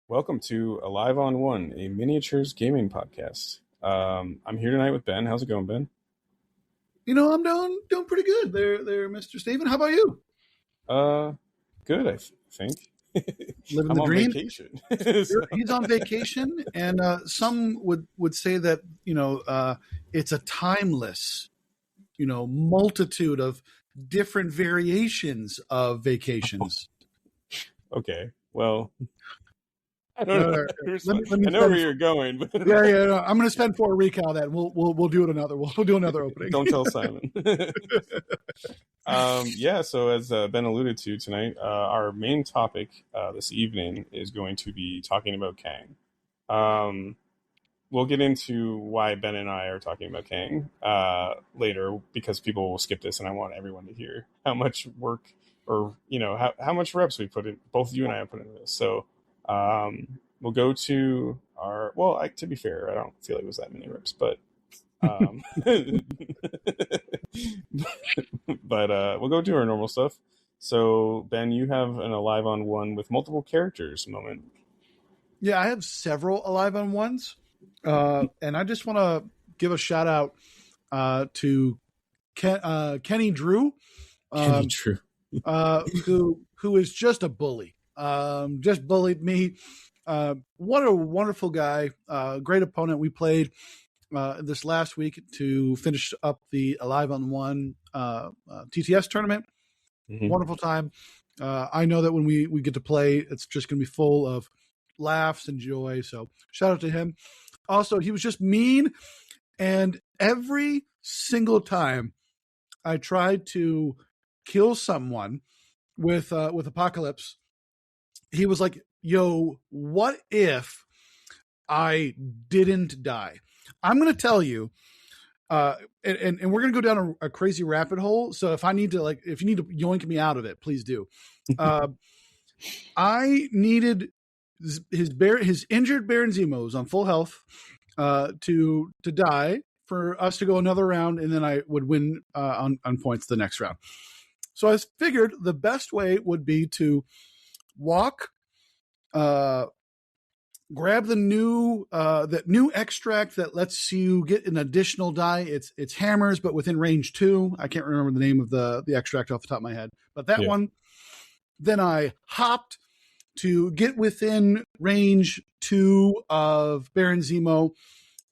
Welcome to Alive on One, a miniatures gaming podcast. I'm here tonight with Ben. How's it going, Ben? I'm doing pretty good there, Mr. Steven. How about you? Good, I think. Living I'm the on dream. vacation. So- He's on vacation, and some would say that it's a timeless, multitude of different variations of vacations. Okay, well, I don't know. Let me I know where you're going, but Yeah. No, I'm going to spend for a recount that. And we'll do it another. We'll do another opening. Don't tell Simon. So as Ben alluded to tonight, our main topic this evening is going to be talking about Kang. We'll get into why Ben and I are talking about Kang later, because people will skip this, and I want everyone to hear how much work or how much reps we put in. Both you and I have put into this. So we'll go to our. Well, to be fair, I don't feel like it was that many reps, but. But we'll go do our normal stuff. So Ben, you have an Alive on One with multiple characters moment. Yeah, I have several Alive on Ones, and I just want to give a shout out to Kenny Drew, who is just a bully. Just bullied me. What a wonderful guy! Great opponent. We played this last week to finish up the Alive on One TTS tournament. Mm-hmm. Wonderful time. I know that when we get to play, it's just going to be full of laughs and joy. So shout out to him. Also, he was just mean, and every single time I tried to kill someone with Apocalypse, he was like, "Yo, what if I didn't die?" I'm going to tell you, and we're going to go down a crazy rabbit hole. So if you need to yoink me out of it, please do. I needed his injured Baron Zemo was on full health to die for us to go another round, and then I would win on points the next round. So I figured the best way would be to walk. Grab the new extract that lets you get an additional die. It's hammers, but within range 2. I can't remember the name of the extract off the top of my head, but that one. Then I hopped to get within range 2 of Baron Zemo,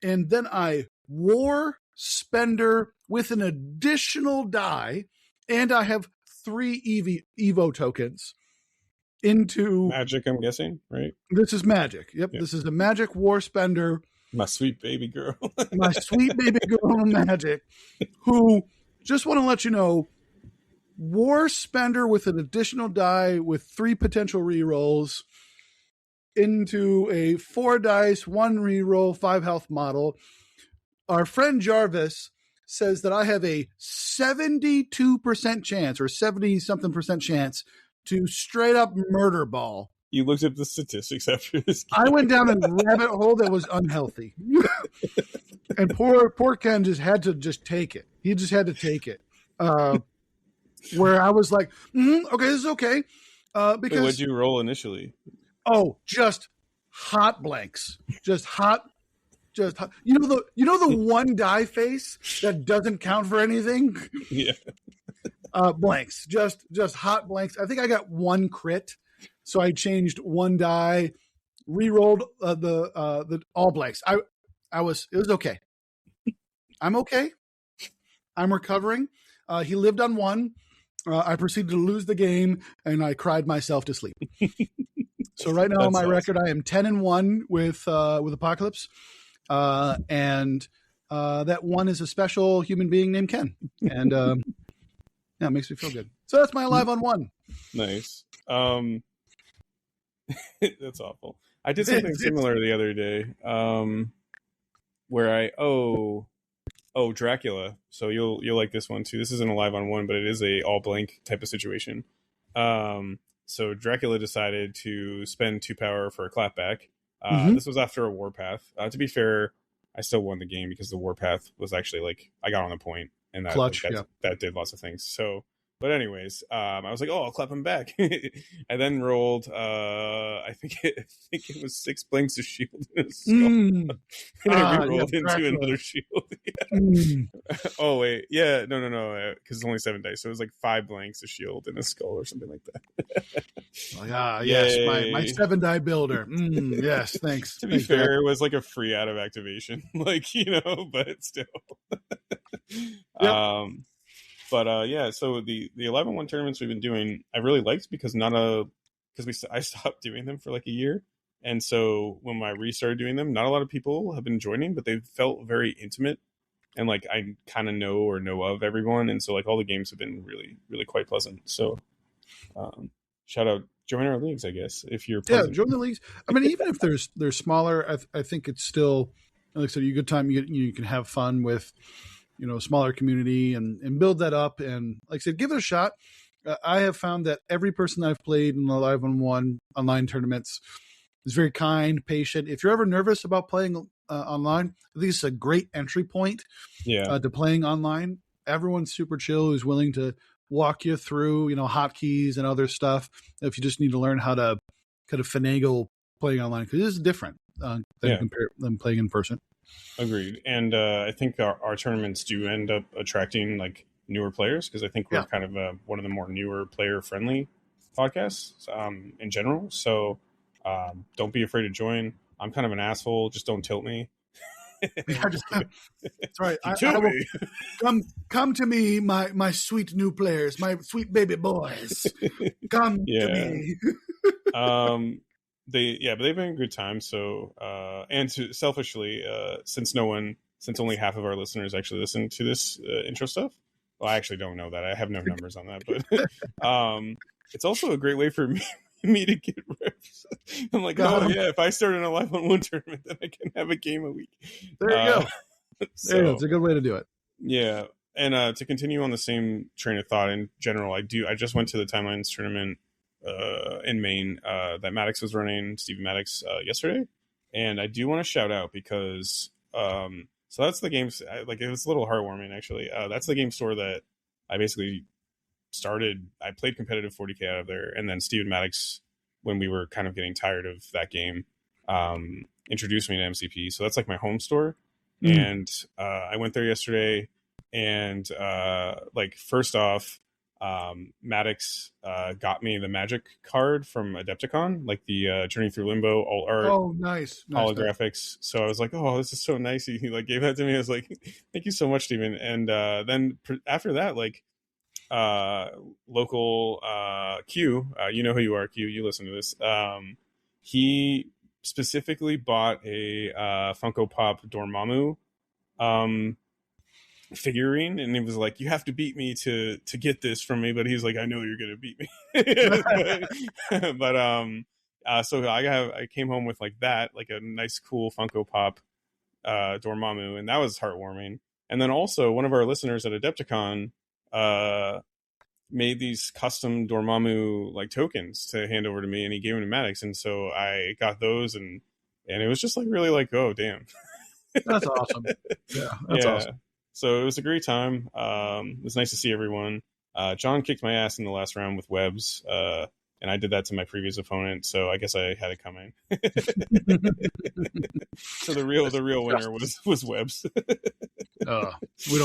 and then I war spender with an additional die, and I have 3 Evo tokens. Into magic, I'm guessing, right? This is magic. Yep. This is a magic war spender. My sweet baby girl. My sweet baby girl magic, who just want to let you know, war spender with an additional die with 3 potential rerolls into a 4 dice, 1 reroll, 5 health model. Our friend Jarvis says that I have a 72% chance or 70-something% chance to straight up murder ball. You looked up the statistics after this game. I went down a rabbit hole that was unhealthy. And poor Ken just had to take it. He just had to take it. Where I was like, okay, this is okay. Because wait, what'd you roll initially? Oh, just hot blanks. Just hot. You know the one die face that doesn't count for anything? Yeah. Blanks, just hot blanks. I think I got 1 crit, so I changed 1 die, re-rolled the all blanks. It was okay. I'm okay. I'm recovering. He lived on 1. I proceeded to lose the game, and I cried myself to sleep. So right now on my record, I am 10-1 with Apocalypse, and that 1 is a special human being named Ken, and. Yeah, it makes me feel good. So that's my Alive on One. Nice. That's awful. I did something similar the other day, where Dracula. So you'll like this one too. This isn't Alive on One, but it is a all blank type of situation. So Dracula decided to spend 2 power for a clapback. This was after a warpath. To be fair, I still won the game because the warpath was actually I got on the point. And that, clutch, that did lots of things. So But anyways, I was like, oh, I'll clap him back. I then rolled, I think it was 6 blanks of shield in a skull, Mm. and I Yeah, re-rolled into Dracula. another shield. Mm. Oh wait, yeah, no, because it's only 7 dice, so it was like 5 blanks of shield in a skull or something like that. Yes, my Yay! 7-die builder. Yes, thanks. To be Thanks, fair, Dracula. it was like a free out of activation, like but still. Yep. um, but yeah, so the 11-1 tournaments we've been doing, I really liked because I stopped doing them for like a year, and so when I restarted doing them, not a lot of people have been joining, but they felt very intimate, and like I kind of know of everyone, and so like all the games have been really really quite pleasant. So shout out, join our leagues, I guess, if you're Yeah, pleasant. join the leagues. I mean, even if they're smaller, I think it's still, like I said, a good time. You can have fun with, smaller community and build that up. And like I said, give it a shot. I have found that every person I've played in the live on one online tournaments is very kind, patient. If you're ever nervous about playing online, I think it's a great entry point Yeah, to playing online. Everyone's super chill, who's willing to walk you through, hotkeys and other stuff. If you just need to learn how to kind of finagle playing online, because it is different yeah, than playing in person. agreed. And I think our tournaments do end up attracting like newer players because I think we're Yeah. kind of one of the more newer player friendly podcasts in general. So don't be afraid to join. I'm kind of an asshole. Just don't tilt me. Yeah, Just kidding. that's right. If you I tilt will me, come to me, my sweet new players, my sweet baby boys. Come to yeah. me. Um, but they've been a good time. So and to selfishly, since only half of our listeners actually listen to this intro stuff. Well, I actually don't know that. I have no numbers on that, but it's also a great way for me to get reps. I'm like, Got oh 'em. yeah, if I start in a live on one tournament, then I can have a game a week. There you go. There you go. So It's a good way to do it. yeah, and to continue on the same train of thought in general, I just went to the Timelines tournament in Maine that Maddox was running, Stephen Maddox, yesterday, and I do want to shout out because so that's the game. Like it was a little heartwarming actually. That's the game store that I basically started. I played competitive 40K out of there, and then Stephen Maddox, when we were kind of getting tired of that game, introduced me to MCP. So that's like my home store, Mm. and I went there yesterday, and like first off, Maddox got me the magic card from Adepticon, like the Journey Through Limbo all art Oh, nice. holographics. So I was like, oh, this is so nice. He like gave that to me. I was like, thank you so much, Steven. And then after that, like uh local Q, you know who you are, Q, you listen to this. He specifically bought a Funko Pop Dormammu um figurine, and he was like, you have to beat me to get this from me, but he's like, I know you're gonna beat me. But so I came home with like that, like a nice cool Funko Pop Dormammu, and that was heartwarming. And then also one of our listeners at Adepticon uh made these custom Dormammu like tokens to hand over to me, and he gave them to Maddox, and so I got those, and it was just like really like, oh damn. That's awesome. Yeah, that's Yeah, awesome. so it was a great time. It was nice to see everyone. John kicked my ass in the last round with webs, and I did that to my previous opponent, so I guess I had it coming. So the real winner was webs. Uh, we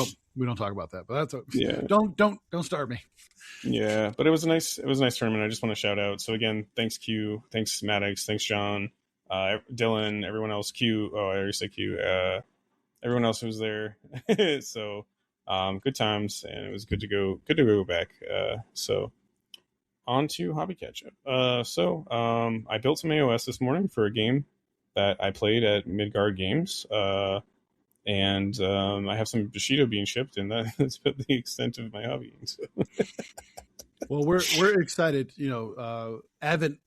don't talk about that, but that's Yeah, don't start me. yeah, but it was a nice tournament. I just want to shout out. So again, thanks Q, thanks Maddox, thanks John, Dylan, everyone else. Q, oh I already said Q. Everyone else who was there. So good times, and it was good to go back. So on to hobby catch up. I built some AOS this morning for a game that I played at Midgard Games. And I have some Bushido being shipped, and that's about the extent of my hobby. So. Well, we're excited. Avid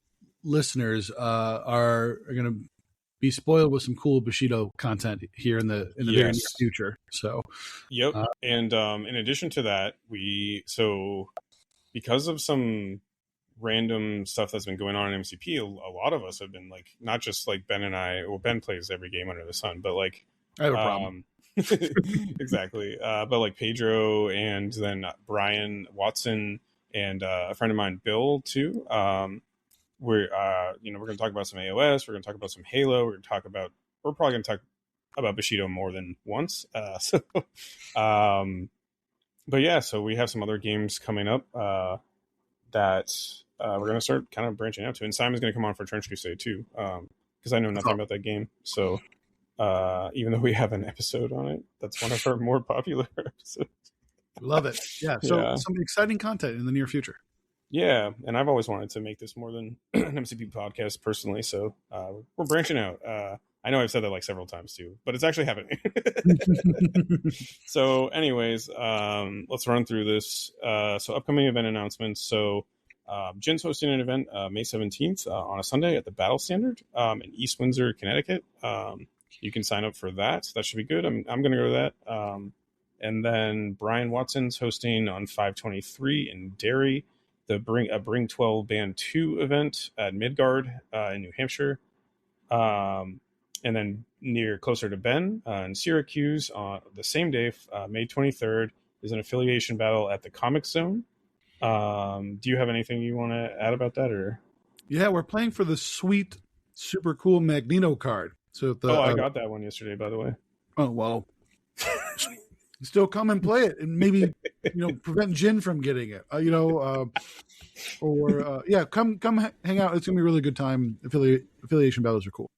listeners are going to be spoiled with some cool Bushido content here in the very near Yes. future. So, Yep. And in addition to that, because of some random stuff that's been going on in MCP, a lot of us have been like, not just like Ben and I, well, Ben plays every game under the sun, but like, I have a problem. Exactly. But like Pedro and then Brian Watson and a friend of mine, Bill, too. We're going to talk about some AOS. We're going to talk about some Halo. We're probably going to talk about Bushido more than once. Um, but yeah, so we have some other games coming up that we're going to start kind of branching out to. And Simon's going to come on for Trench Crusade too, because I know nothing about that game. So even though we have an episode on it, that's one of our more popular episodes. Love it. Yeah. So some exciting content in the near future. Yeah, and I've always wanted to make this more than an MCP podcast personally, so we're branching out. I know I've said that like several times too, but it's actually happening. So anyways, let's run through this. So upcoming event announcements. So Jin's hosting an event May 17th on a Sunday at the Battle Standard in East Windsor, Connecticut. You can sign up for that. That should be good. I'm going to go to that. And then Brian Watson's hosting on 5/23 in Derry the Bring 12 Band 2 event at Midgard in New Hampshire. And then closer to Ben in Syracuse on the same day, May 23rd, is an affiliation battle at the Comic Zone. Do you have anything you want to add about that? Or yeah, we're playing for the sweet, super cool Magneto card. So I got that one yesterday, by the way. Oh, well. Still come and play it, and maybe prevent Jin from getting it. Come hang out. It's gonna be a really good time. Affiliation battles are cool.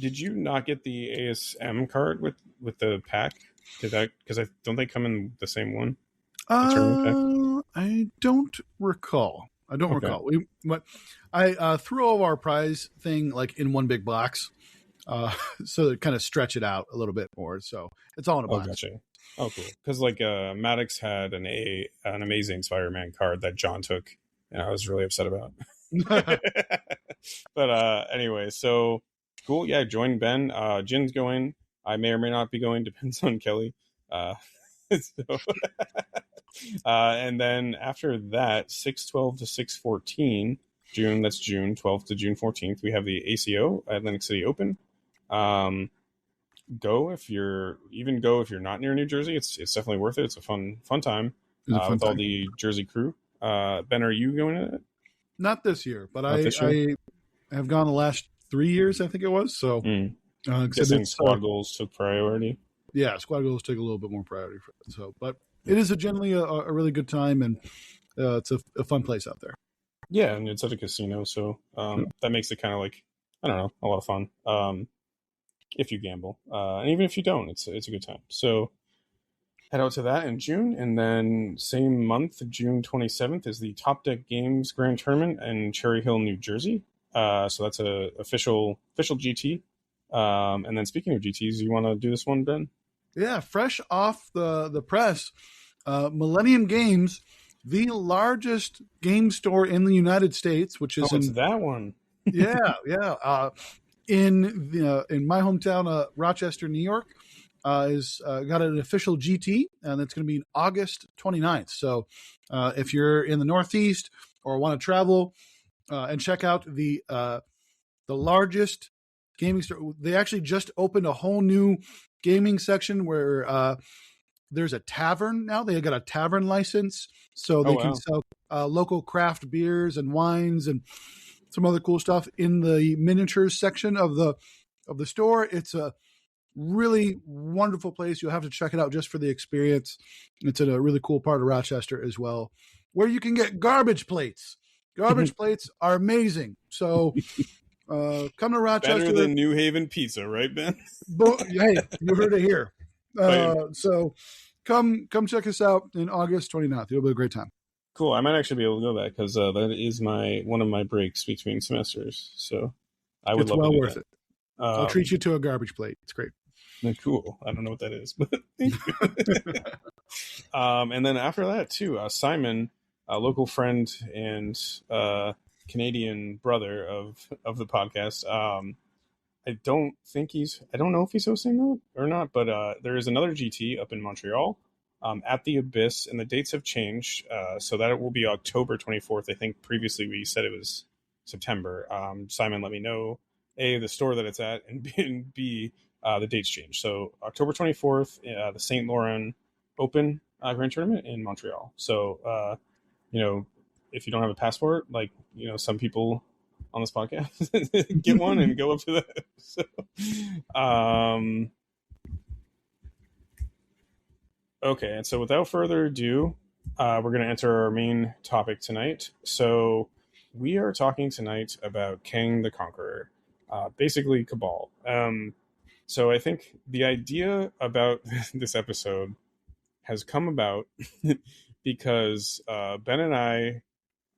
Did you not get the ASM card with the pack? Because I don't they come in the same one? I don't recall. I threw all of our prize thing like in one big box, so to kind of stretch it out a little bit more. So it's all in a box. Gotcha. Oh, cool. Because like Maddox had an amazing Spider-Man card that John took, and I was really upset about. But anyway, so cool. Yeah, join Ben. Jin's going. I may or may not be going. Depends on Kelly. And then after that, 6/12 to 6/14 June. That's June 12th to June 14th. We have the ACO Atlantic City Open. Go if you're not near New Jersey. It's definitely worth it. It's a fun time with all the Jersey crew. Ben, are you going to it? Not this year, but I have gone the last 3 years, I think it was. So guessing squad goals took priority. Yeah, squad goals take a little bit more priority for it. So, but it is generally a really good time, and it's a fun place out there. Yeah, and it's at a casino, so that makes it kind of like, I don't know, a lot of fun. If you gamble, and even if you don't, it's a good time. So head out to that in June, and then same month, June 27th, is the Top Deck Games Grand Tournament in Cherry Hill, New Jersey. So that's a official GT. And then speaking of GTs, you want to do this one, Ben? Yeah, fresh off the press, Millennium Games, the largest game store in the United States, which is that one. Yeah. In my hometown, Rochester, New York, is got an official GT, and it's going to be August 29th. So if you're in the Northeast or want to travel and check out the largest gaming store, they actually just opened a whole new gaming section where there's a tavern now. They got a tavern license, so they can sell local craft beers and wines and some other cool stuff in the miniatures section of the store. It's a really wonderful place. You'll have to check it out just for the experience. It's in a really cool part of Rochester as well, where you can get garbage plates. Garbage plates are amazing. So come to Rochester. Better than New Haven pizza, right, Ben? Hey, you heard it here. So come check us out in August 29th. It'll be a great time. Cool. I might actually be able to go that because that is one of my breaks between semesters. So I would love to do worth it. I'll treat you to a garbage plate. It's great. Cool. I don't know what that is, but thank you. And then after that too, Simon, a local friend and Canadian brother of the podcast. I don't know if he's hosting that or not, but there is another GT up in Montreal. At the Abyss, and the dates have changed, so that it will be October 24th. I think previously we said it was September. Simon let me know, A, the store that it's at, and B, the dates change. So October 24th, the St. Laurent Open Grand Tournament in Montreal. So if you don't have a passport, like some people on this podcast, get one and go up to that. So, okay, and so without further ado, we're going to enter our main topic tonight. So we are talking tonight about Kang the Conqueror, basically Cabal. So I think the idea about this episode has come about because Ben and I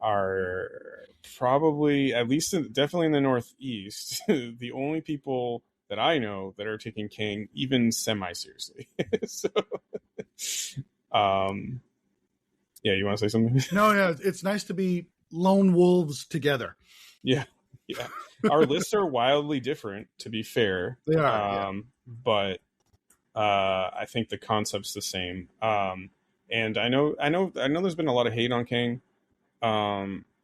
are probably, at least definitely in the Northeast, the only people that I know that are taking Kang even semi-seriously. So, yeah, you want to say something? No, it's nice to be lone wolves together. Yeah. Our lists are wildly different, to be fair. They are, but I think the concept's the same. And I know there's been a lot of hate on Kang.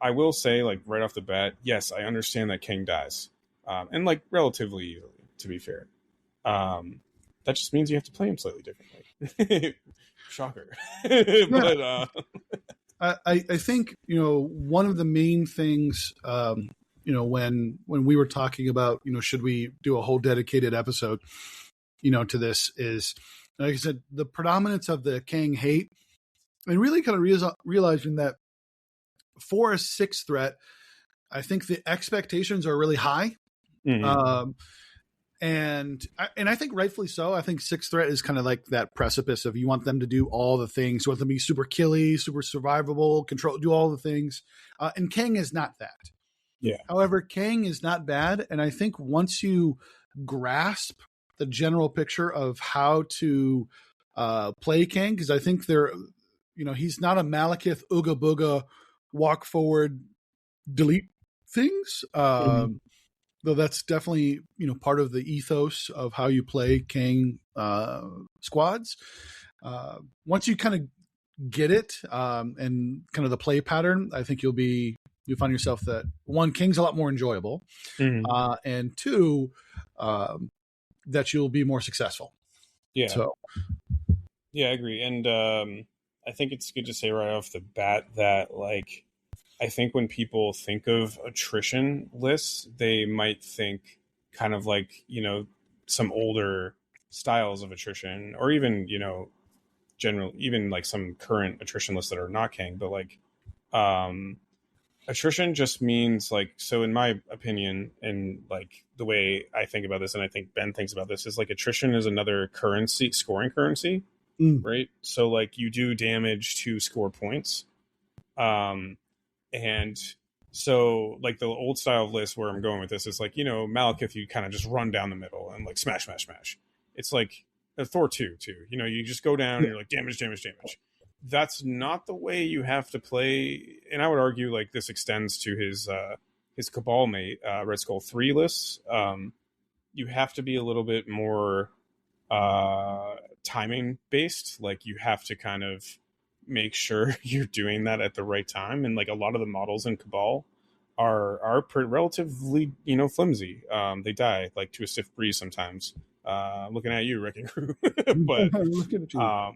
I will say, like, right off the bat, yes, I understand that Kang dies, and like relatively easily, to be fair. That just means you have to play him slightly differently. Shocker. But I think one of the main things when we were talking about should we do a whole dedicated episode to this is, like I said, the predominance of the Kang hate, and really kind of realizing that for a 6th threat, I think the expectations are really high. mm-hmm. And I think rightfully so. I think 6th threat is kind of like that precipice of, you want them to do all the things. You want them to be super killy, super survivable, control, do all the things. And Kang is not that. Yeah. However, Kang is not bad. And I think once you grasp the general picture of how to play Kang, because I think he's not a Malekith Ooga Booga walk forward, delete things. Though that's definitely part of the ethos of how you play Kang squads. Once you kind of get it and kind of the play pattern, I think you'll find yourself that, one, Kang's a lot more enjoyable, and two, that you'll be more successful. Yeah. So, yeah, I agree, and I think it's good to say right off the bat that, like, I think when people think of attrition lists, they might think kind of like, some older styles of attrition, or even, even like some current attrition lists that are not Kang, but like, attrition just means, like, so in my opinion, and like the way I think about this, and I think Ben thinks about this, is like attrition is another currency, scoring currency, right? So like you do damage to score points. And so, like, the old style of list where I'm going with this is like, Malekith, you kind of just run down the middle and like smash. It's like a Thor 2 too. You just go down and you're like damage. That's not the way you have to play. And I would argue like this extends to his Cabal mate, Red Skull 3 lists. You have to be a little bit more timing based. Like you have to kind of make sure you're doing that at the right time, and like a lot of the models in Cabal are relatively flimsy. They die like to a stiff breeze sometimes. Looking at you, Wrecking Crew. But looking at you.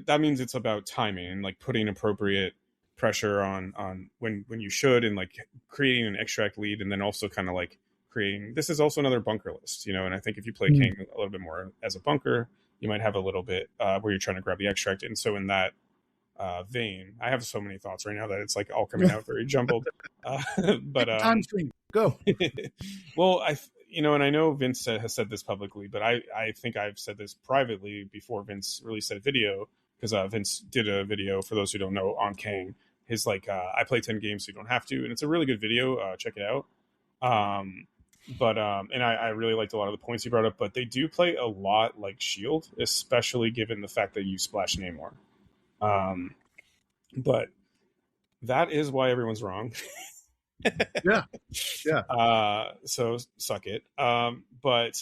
That means it's about timing and like putting appropriate pressure on when you should, and like creating an extract lead, and then also kind of like creating. This is also another bunker list, and I think if you play Kang a little bit more as a bunker, you might have a little bit where you're trying to grab the extract, and so in that vein, I have so many thoughts right now that it's like all coming out very jumbled. But time stream, go. Well, and I know Vince has said this publicly, but I think I've said this privately before Vince released that video, because Vince did a video, for those who don't know, on Kang. His like I play 10 games so you don't have to, and it's a really good video. Check it out. And I really liked a lot of the points he brought up, but they do play a lot like Shield, especially given the fact that you splash Namor. But that is why everyone's wrong. Yeah. So suck it. But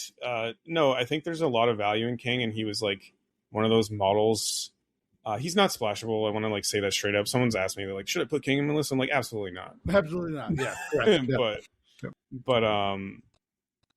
no, I think there's a lot of value in Kang, and he was like one of those models. He's not splashable. I want to like say that straight up. Someone's asked me, they're like, should I put Kang in my list? I'm like, absolutely not. Absolutely not. Yeah. Correct. But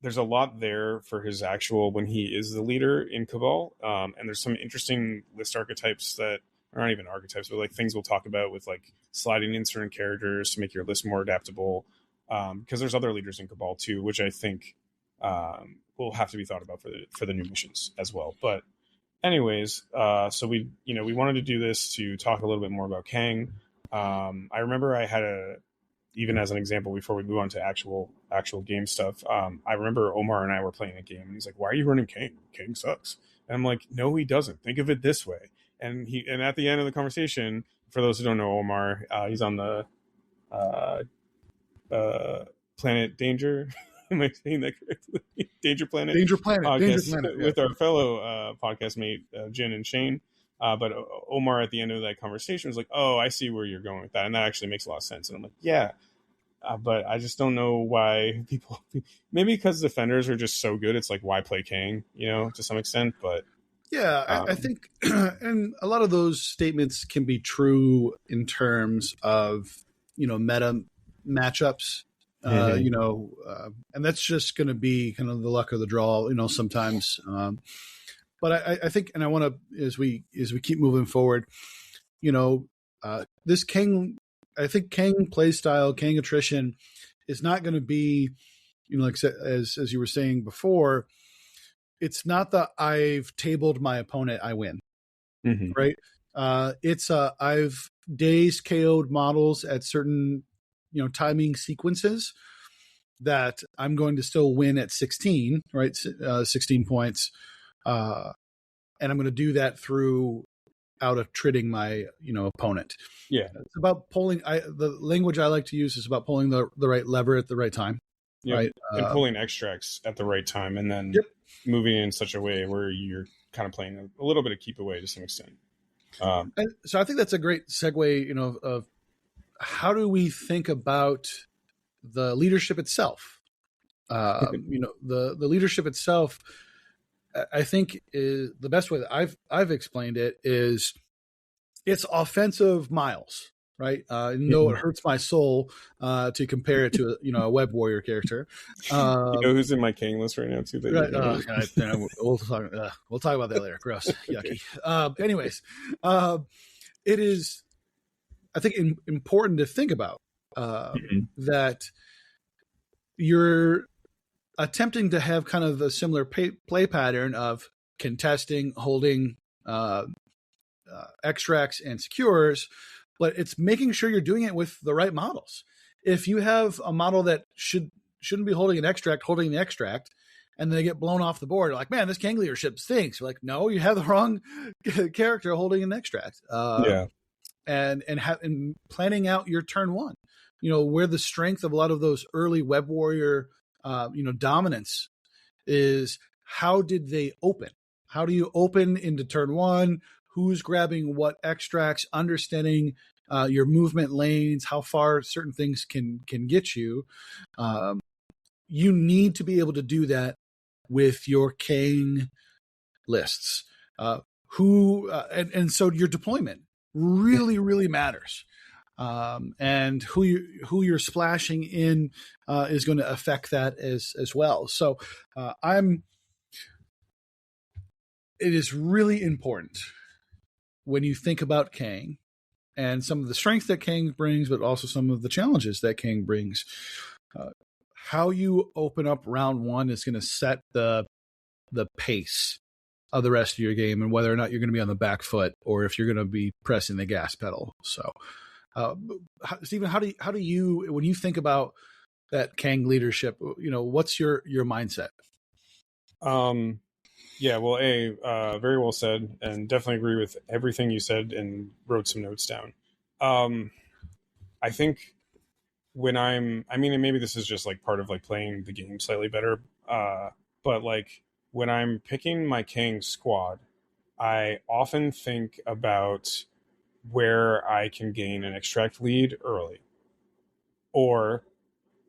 there's a lot there for his actual when he is the leader in Cabal. And there's some interesting list archetypes that are not even archetypes, but like things we'll talk about with like sliding in certain characters to make your list more adaptable. Because there's other leaders in Cabal too, which I think will have to be thought about for the new missions as well. But anyways, so we wanted to do this to talk a little bit more about Kang. I remember I had a even as an example before we move on to actual game stuff. I remember Omar and I were playing a game, and he's like, "Why are you running Kang? Kang sucks." And I'm like, "No, he doesn't. Think of it this way." And at the end of the conversation, for those who don't know Omar, he's on the uh, Planet Danger. Am I saying that correctly? Danger Planet Danger Planet, podcast Danger Planet, yeah. with our fellow podcast mate Jin and Shane. But Omar at the end of that conversation was like, "Oh, I see where you're going with that, and that actually makes a lot of sense." And I'm like, "Yeah." But I just don't know why people. Maybe because defenders are just so good. It's like why play Kang, to some extent. But Yeah, I think, and a lot of those statements can be true in terms of meta matchups. And that's just going to be kind of the luck of the draw, sometimes. But I think, and I want to, as we keep moving forward, this Kang, I think Kang play style, Kang attrition is not going to be, like as you were saying before, it's not that I've tabled my opponent, I win, right? It's I've dazed KO'd models at certain, timing sequences that I'm going to still win at 16, right? 16 points. And I'm going to do that through out of tridding my opponent. Yeah, it's about pulling. The language I like to use is about pulling the right lever at the right time. Yep. Right, and pulling extracts at the right time, and then moving in such a way where you're kind of playing a little bit of keep away to some extent. So I think that's a great segue. Of how do we think about the leadership itself? The leadership itself. I think is the best way that I've explained it is it's offensive miles, right? Though it hurts my soul to compare it to a web warrior character. You know who's in my Kang list right now too? We'll talk about that later. Gross, yucky. Anyways, it is I think important to think about that you're attempting to have kind of a similar play pattern of contesting, holding extracts and secures, but it's making sure you're doing it with the right models. If you have a model that shouldn't be holding the extract, and they get blown off the board, you're like, man, this Kang leadership stinks. You're like, no, you have the wrong character holding an extract. And planning out your turn one, where the strength of a lot of those early web warrior dominance is how did they open? How do you open into turn one? Who's grabbing what extracts? Understanding your movement lanes, how far certain things can get you. You need to be able to do that with your Kang lists. And so your deployment really, really matters. And who you're splashing in is going to affect that as well. So it is really important when you think about Kang and some of the strength that Kang brings, but also some of the challenges that Kang brings. How you open up round one is going to set the pace of the rest of your game and whether or not you're going to be on the back foot or if you're going to be pressing the gas pedal. So, Stephen, how do you when you think about that Kang leadership, what's your mindset? Yeah, well, very well said, and definitely agree with everything you said, and wrote some notes down. I think and maybe this is just like part of like playing the game slightly better, but like when I'm picking my Kang squad, I often think about where I can gain an extract lead early. Or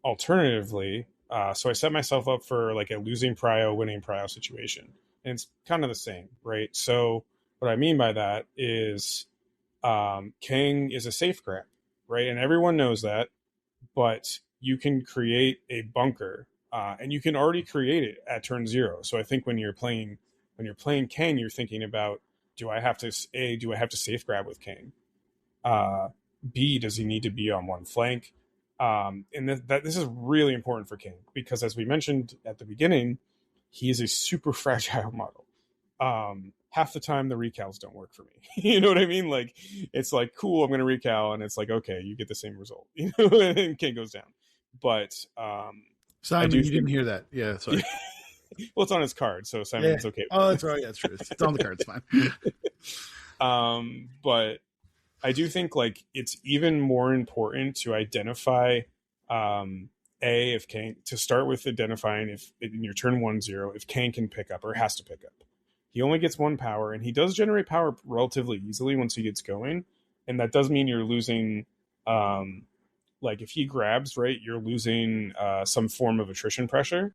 alternatively, so I set myself up for like a losing prio, winning prio situation. And it's kind of the same, right? So what I mean by that is Kang is a safe grab, right? And everyone knows that, but you can create a bunker and you can already create it at turn 0. So I think when you're playing Kang, you're thinking about, do I have to safe grab with Kang? B, does he need to be on one flank? And this is really important for Kang because, as we mentioned at the beginning, he is a super fragile model. Half the time the recals don't work for me. You know what I mean? Like, it's like, cool, I'm going to recal, and it's like, okay, you get the same result, and Kang goes down. But Simon, you didn't hear that. Yeah, sorry. Well, it's on his card, so Simon, it's okay. Oh, that's right. That's true. It's on the card. It's fine. But I do think like it's even more important to identify if Kang, to start with identifying if in your turn 1-0 if Kang can pick up or has to pick up. He only gets 1 power, and he does generate power relatively easily once he gets going, and that does mean you're losing. Like if he grabs, right, you're losing some form of attrition pressure,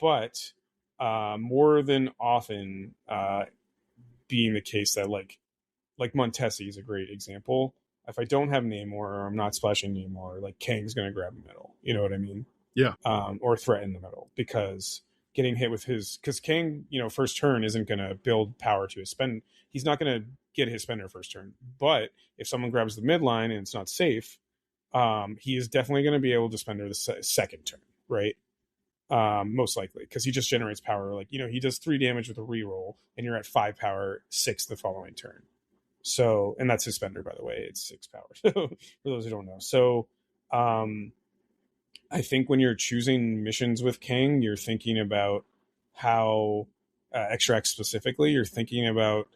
but more than often being the case that like Montesi is a great example. If I don't have Namor or I'm not splashing Namor, like Kang's going to grab the middle. You know what I mean? Yeah. Or threaten the middle, because getting hit with because Kang, first turn isn't going to build power to his spend. He's not going to get his spender first turn. But if someone grabs the midline and it's not safe, he is definitely going to be able to spend the second turn, right? Most likely, because he just generates power. Like, he does 3 damage with a reroll, and you're at 5 power, 6 the following turn. So, and that's his spender, by the way. It's 6 power. So, for those who don't know. So, I think when you're choosing missions with Kang, you're thinking about how extract specifically. You're thinking about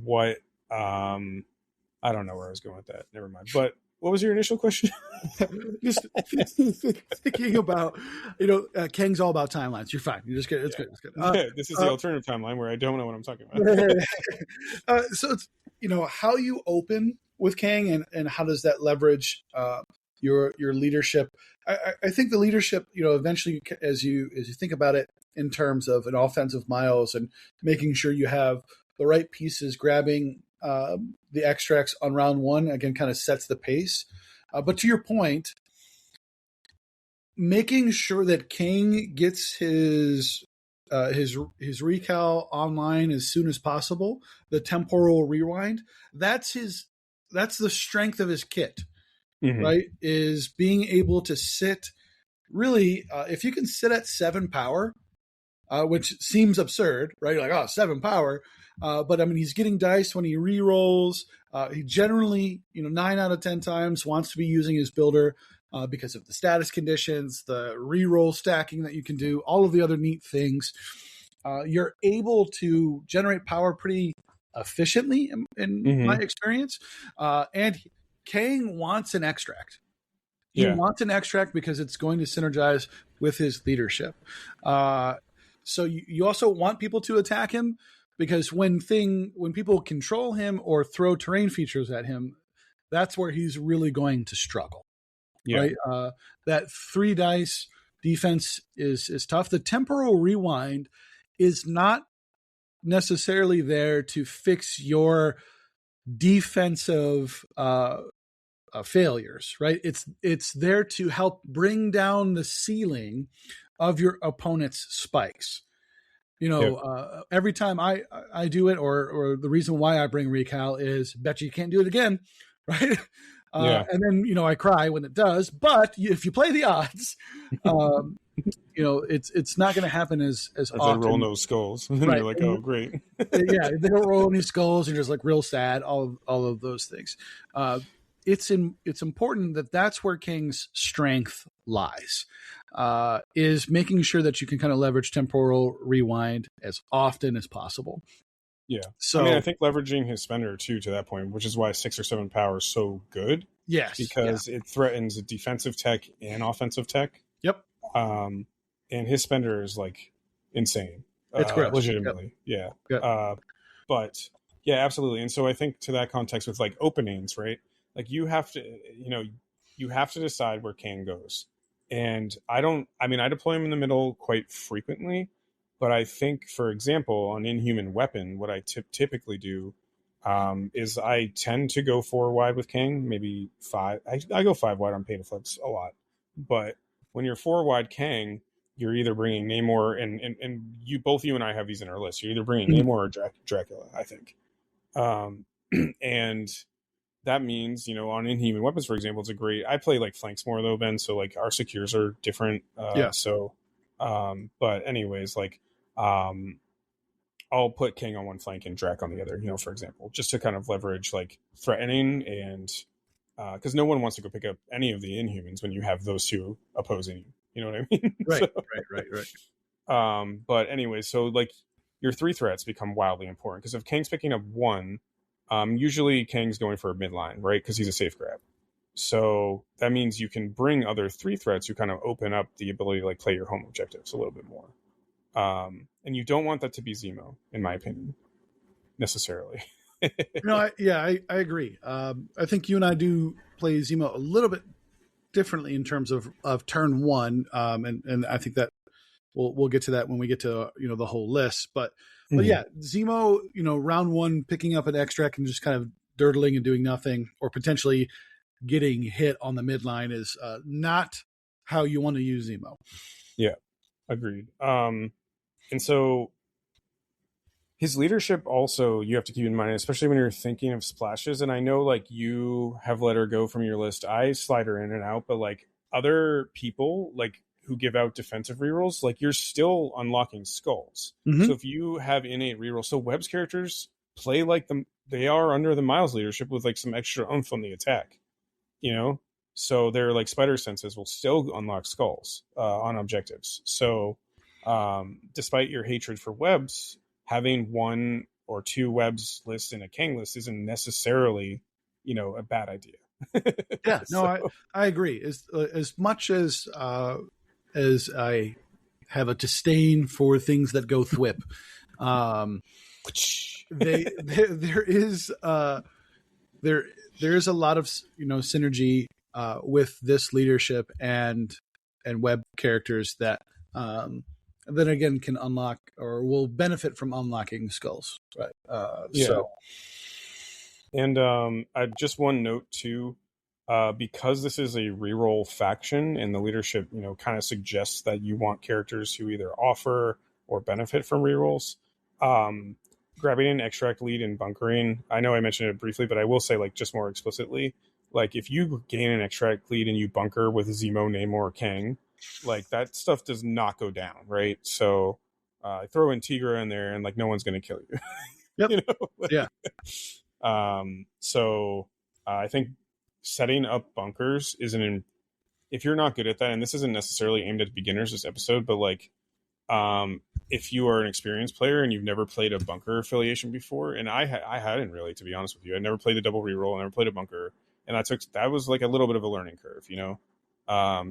what. I don't know where I was going with that. Never mind. But what was your initial question? Just thinking about, Kang's all about timelines. You're fine. You just get it's good. It's good. This is the alternative timeline where I don't know what I'm talking about. So it's how you open with Kang and how does that leverage your leadership. I think the leadership, eventually as you think about it in terms of an offensive miles and making sure you have the right pieces, grabbing the extracts on round 1 again kind of sets the pace. But to your point, making sure that Kang gets his recal online as soon as possible, the temporal rewind, that's the strength of his kit, right? Is being able to sit really, if you can sit at 7 power, which seems absurd, right? You're like, oh, 7 power. But I mean, he's getting dice when he re-rolls. He generally, 9 out of 10 times wants to be using his builder because of the status conditions, the re-roll stacking that you can do, all of the other neat things. You're able to generate power pretty efficiently in my experience. And Kang wants an extract. He wants an extract because it's going to synergize with his leadership. So you also want people to attack him, because when people control him or throw terrain features at him, that's where he's really going to struggle. Right? That 3 dice defense is tough. The temporal rewind is not necessarily there to fix your defensive failures, right? It's there to help bring down the ceiling of your opponent's spikes. Every time I do it, or the reason why I bring recal is bet you can't do it again, right? And then I cry when it does. But if you play the odds, it's not going to happen as often. They roll no skulls, and you're like, oh, great. Yeah, they don't roll any skulls, and you're just like real sad. All of those things. It's important that's where Kang's strength lies. Is making sure that you can kind of leverage temporal rewind as often as possible. Yeah. So I think leveraging his spender too, to that point, which is why 6 or 7 power is so good. Yes. Because it threatens a defensive tech and offensive tech. Yep. And his spender is like insane. It's gross. Legitimately. Yep. Yeah. But yeah, absolutely. And so I think to that context with like openings, right? Like you have to decide where Kang goes. And I deploy him in the middle quite frequently, but I think, for example, on Inhuman Weapon, what I typically do is I tend to go 4 wide with Kang, maybe 5. I go 5 wide on Pay to Flips a lot. But when you're 4 wide Kang, you're either bringing Namor, and you and I have these in our list. You're either bringing Namor or Dracula, I think. And that means, on Inhuman Weapons, for example, it's a great. I play like flanks more though, Ben. So like our secures are different. So, but anyways, like, I'll put King on one flank and Drac on the other. For example, just to kind of leverage like threatening and because no one wants to go pick up any of the Inhumans when you have those two opposing you. You know what I mean? Right, So, right. But anyway, so like your 3 threats become wildly important because if Kang's picking up one, usually Kang's going for a midline, right? Because he's a safe grab. So that means you can bring other 3 threats who kind of open up the ability to like play your home objectives a little bit more. And you don't want that to be Zemo, in my opinion, necessarily. I agree. I think you and I do play Zemo a little bit differently in terms of turn one, and I think that we'll get to that when we get to the whole list. But yeah, Zemo, round one picking up an extract and just kind of dirtling and doing nothing, or potentially getting hit on the midline is not how you want to use Zemo. Yeah, agreed. And so his leadership also you have to keep in mind, especially when you're thinking of splashes. And I know like you have let her go from your list. I slide her in and out, but like other people like who give out defensive rerolls, like you're still unlocking skulls. Mm-hmm. So if you have innate rerolls, so Webb's characters play like they are under the Miles leadership with like some extra oomph on the attack, so their like spider senses will still unlock skulls on objectives. So despite your hatred for Webbs, having 1 or 2 Webbs list in a Kang list isn't necessarily, a bad idea. Yeah, no, I agree. As much as I have a disdain for things that go thwip, there is a lot of synergy with this leadership and web characters that then again can unlock or will benefit from unlocking skulls, right? So, and I just one note too, because this is a reroll faction and the leadership, kind of suggests that you want characters who either offer or benefit from rerolls. Grabbing an extract lead and bunkering, I know I mentioned it briefly, but I will say like just more explicitly, like if you gain an extract lead and you bunker with Zemo, Namor, or Kang, like that stuff does not go down, right? So throw in Tigra in there and like no one's going to kill you. Yep. So I think setting up bunkers if you're not good at that, and this isn't necessarily aimed at beginners this episode, but like if you are an experienced player and you've never played a bunker affiliation before, and I hadn't really, to be honest with you, I never played a double reroll, I never played a bunker, and that was like a little bit of a learning curve,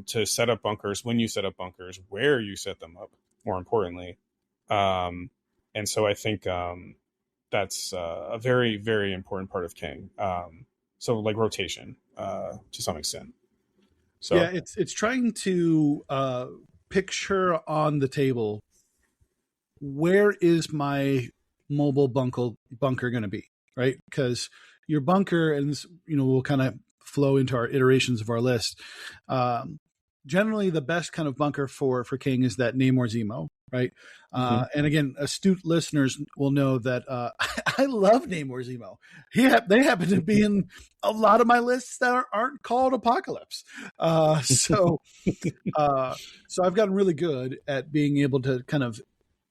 to set up bunkers, when you set up bunkers, where you set them up, more importantly. And so I think that's a very, very important part of Kang. So like rotation to some extent. So yeah, it's trying to picture on the table, where is my mobile bunker going to be, right? Because your bunker, and we'll kind of flow into our iterations of our list. Generally, the best kind of bunker for King is that Namor Zemo, right? And again, astute listeners will know that I love Namor Zemo. They happen to be in a lot of my lists that aren't called Apocalypse. So I've gotten really good at being able to kind of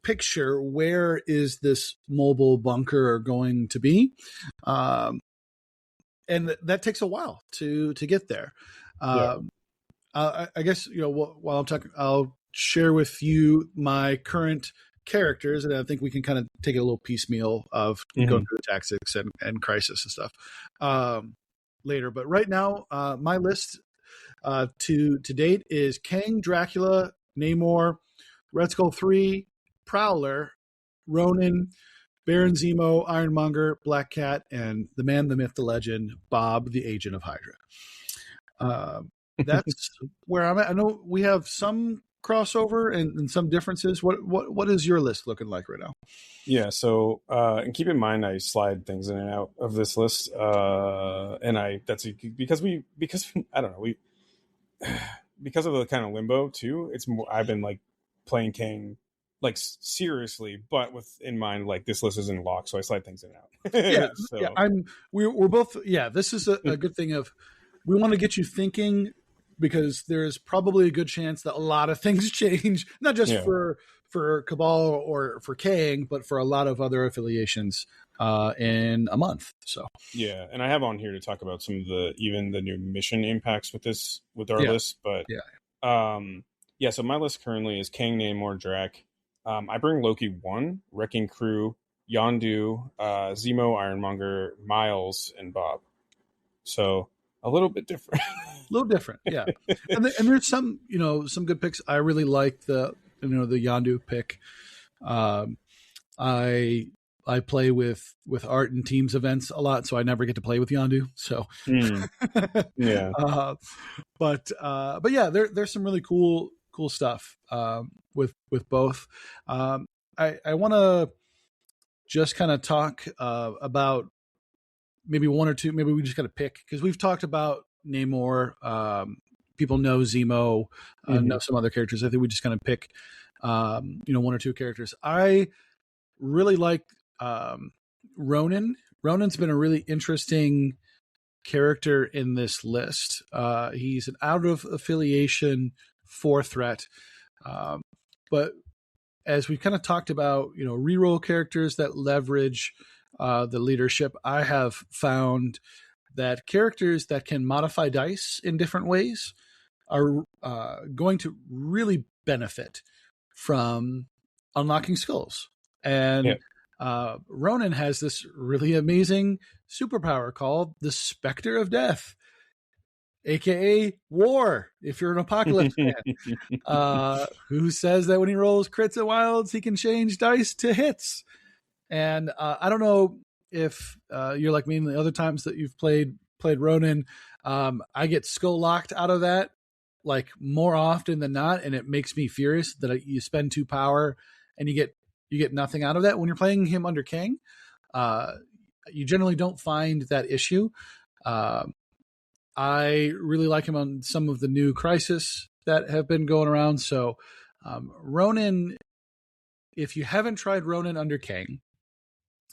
picture where is this mobile bunker going to be. And that takes a while to get there. I guess, while I'm talking, I'll share with you my current characters, and I think we can kind of take a little piecemeal of going through the tactics and crisis and stuff later. But right now, my list to date is Kang, Dracula, Namor, Red Skull 3, Prowler, Ronin, Baron Zemo, Ironmonger, Black Cat, and the man, the myth, the legend, Bob, the agent of Hydra. That's where I'm at. I know we have some crossover and some differences. What is your list looking like right now? Yeah, so and keep in mind I slide things in and out of this list, and that's because I don't know, because of the kind of limbo too. It's more I've been like playing Kang like seriously, but with in mind like this list isn't locked, so I slide things in and Yeah, out. yeah. So We're both. Yeah, this is a good thing of we want to get you thinking because there's probably a good chance that a lot of things change, not just yeah. for Cabal or for Kang, but for a lot of other affiliations in a month. So Yeah, and I have on here to talk about some of the even the new mission impacts with our yeah, list, but yeah. yeah. So my list currently is Kang, Namor, Drac. I bring Loki 1, Wrecking Crew, Yondu, Zemo, Ironmonger, Miles, and Bob. So a little bit different. A little different, yeah. And there's some some good picks. I really like the the Yondu pick. Um, I I play with art and teams events a lot, so I never get to play with Yondu. So, Mm, yeah. uh, but yeah, there's some really cool stuff with both. I want to just kind of talk about maybe one or two. Maybe we just got to pick because we've talked about Namor. People know Zemo, know some other characters. I think we just kind of pick, one or two characters. I really like Ronan. Ronan's been a really interesting character in this list. He's an out of affiliation 4 threat, but as we've kind of talked about, reroll characters that leverage the leadership, I have found that characters that can modify dice in different ways are going to really benefit from unlocking skulls. Yeah. And Ronan has this really amazing superpower called the Specter of Death, aka War, if you're an Apocalypse fan, who says that when he rolls crits and wilds, he can change dice to hits. And I don't know if you're like me in the other times that you've played Ronan. I get skull locked out of that like more often than not, and it makes me furious that you spend 2 power and you get nothing out of that. When you're playing him under Kang, you generally don't find that issue. I really like him on some of the new Crisis that have been going around. So Ronan, if you haven't tried Ronan under Kang,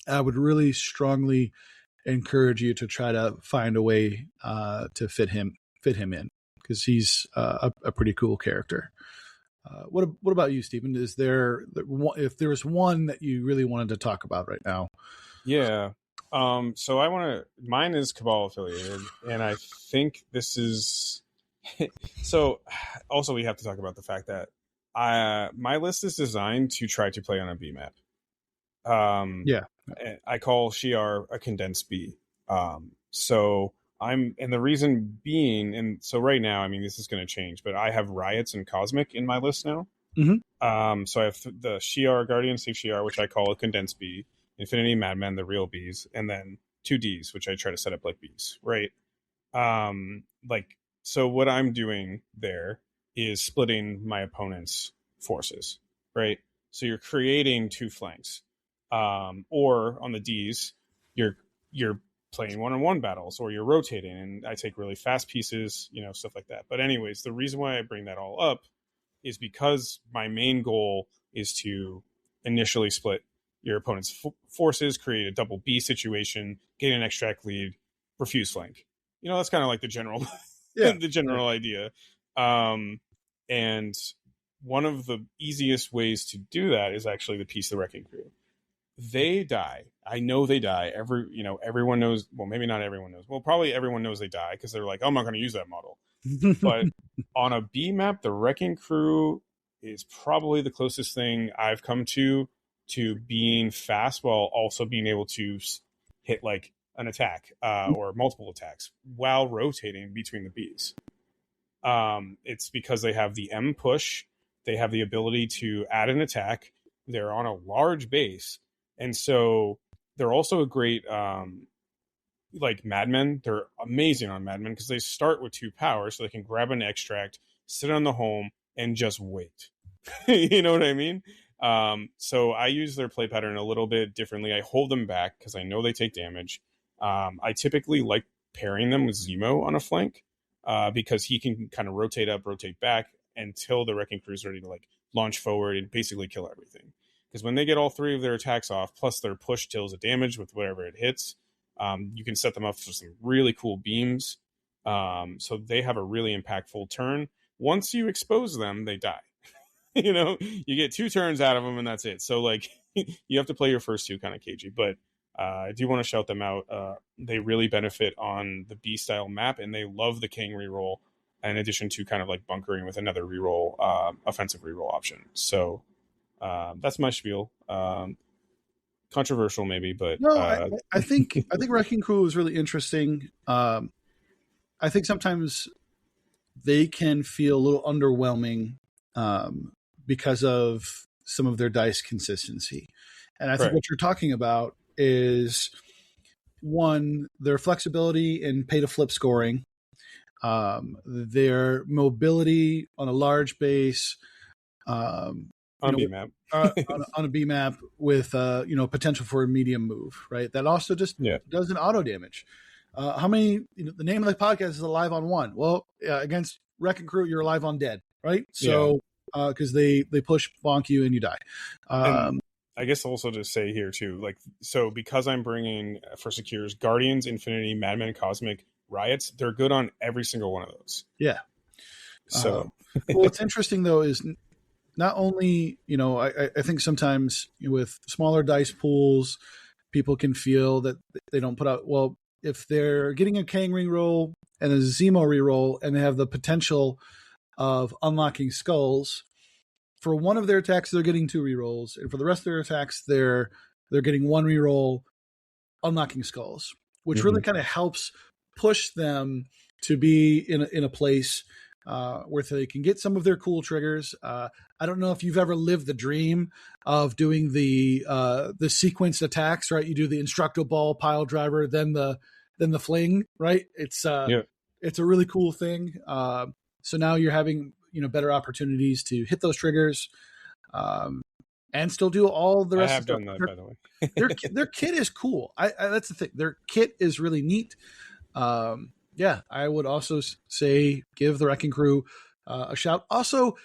I would really strongly encourage you to try to find a way to fit him in because he's a pretty cool character. What about you, Stephen? Is there if there was one that you really wanted to talk about right now? Yeah. So mine is Cabal affiliated, and I think this is so also we have to talk about the fact that my list is designed to try to play on a B map. Yeah. I call Shi'ar a condensed B. So and the reason being, and so right now, I mean, this is going to change, but I have Riots and Cosmic in my list now. So I have the Shi'ar, Guardian Safe Shi'ar, which I call a condensed B, Infinity Madmen, the real Bs, and then 2 Ds, which I try to set up like Bs, right? So what I'm doing there is splitting my opponent's forces, right? So you're creating 2 flanks. Or on the Ds, you're playing one-on-one battles, or you're rotating, and I take really fast pieces, stuff like that. But anyways, the reason why I bring that all up is because my main goal is to initially split your opponent's forces, create a double B situation, get an extract lead, refuse flank. That's kind of like the general the general idea. And one of the easiest ways to do that is actually the piece of the Wrecking Crew. They die. I know they die. Everyone knows. Well, maybe not everyone knows. Well, probably everyone knows they die because they're like, oh, I'm not going to use that model. But on a B map, the Wrecking Crew is probably the closest thing I've come to being fast while also being able to hit like an attack or multiple attacks while rotating between the Bs. It's because they have the M push. They have the ability to add an attack. They're on a large base. And so they're also a great, like Madmen. They're amazing on Madmen because they start with 2 power, so they can grab an extract, sit on the home, and just wait. You know what I mean? So I use their play pattern a little bit differently. I hold them back because I know they take damage. I typically like pairing them with Zemo on a flank because he can kind of rotate up, rotate back until the Wrecking Crew is ready to like launch forward and basically kill everything. Because when they get all 3 of their attacks off, plus their push deals a damage with whatever it hits, you can set them up for some really cool beams. So they have a really impactful turn. Once you expose them, they die. You get 2 turns out of them, and that's it. So like, you have to play your first 2 kind of cagey. But I do want to shout them out. They really benefit on the B style map, and they love the Kang reroll, in addition to kind of like bunkering with another reroll, offensive reroll option. So that's my spiel. Controversial maybe, but no, I think Wrecking Crew is really interesting. I think sometimes they can feel a little underwhelming because of some of their dice consistency, and I think what you're talking about is, one, their flexibility in pay to flip scoring, their mobility on a large base, on a B map, on a B map with potential for a medium move, right? That also just does an auto damage. How many? The name of the podcast is Alive on One. Well, against Wrecking Crew, you're alive on dead, right? So because they push bonk you and you die. And I guess also to say here too, like, so because I'm bringing for Secures Guardians, Infinity, Madmen, Cosmic, Riots, they're good on every single one of those. Yeah. So what's interesting though is not only, I think sometimes with smaller dice pools, people can feel that they don't put out, well, if they're getting a Kang reroll and a Zemo reroll and they have the potential of unlocking skulls, for one of their attacks, they're getting 2 rerolls, and for the rest of their attacks, they're getting 1 reroll, unlocking skulls, which really kind of helps push them to be in a place where they can get some of their cool triggers. I don't know if you've ever lived the dream of doing the sequenced attacks, right? You do the Instructo Ball, Pile Driver, then the fling, right? It's a really cool thing. So now you're having better opportunities to hit those triggers, and still do all the rest. I have done that, by the way. their kit is cool. I that's the thing. Their kit is really neat. I would also say give the Wrecking Crew a shout. Also,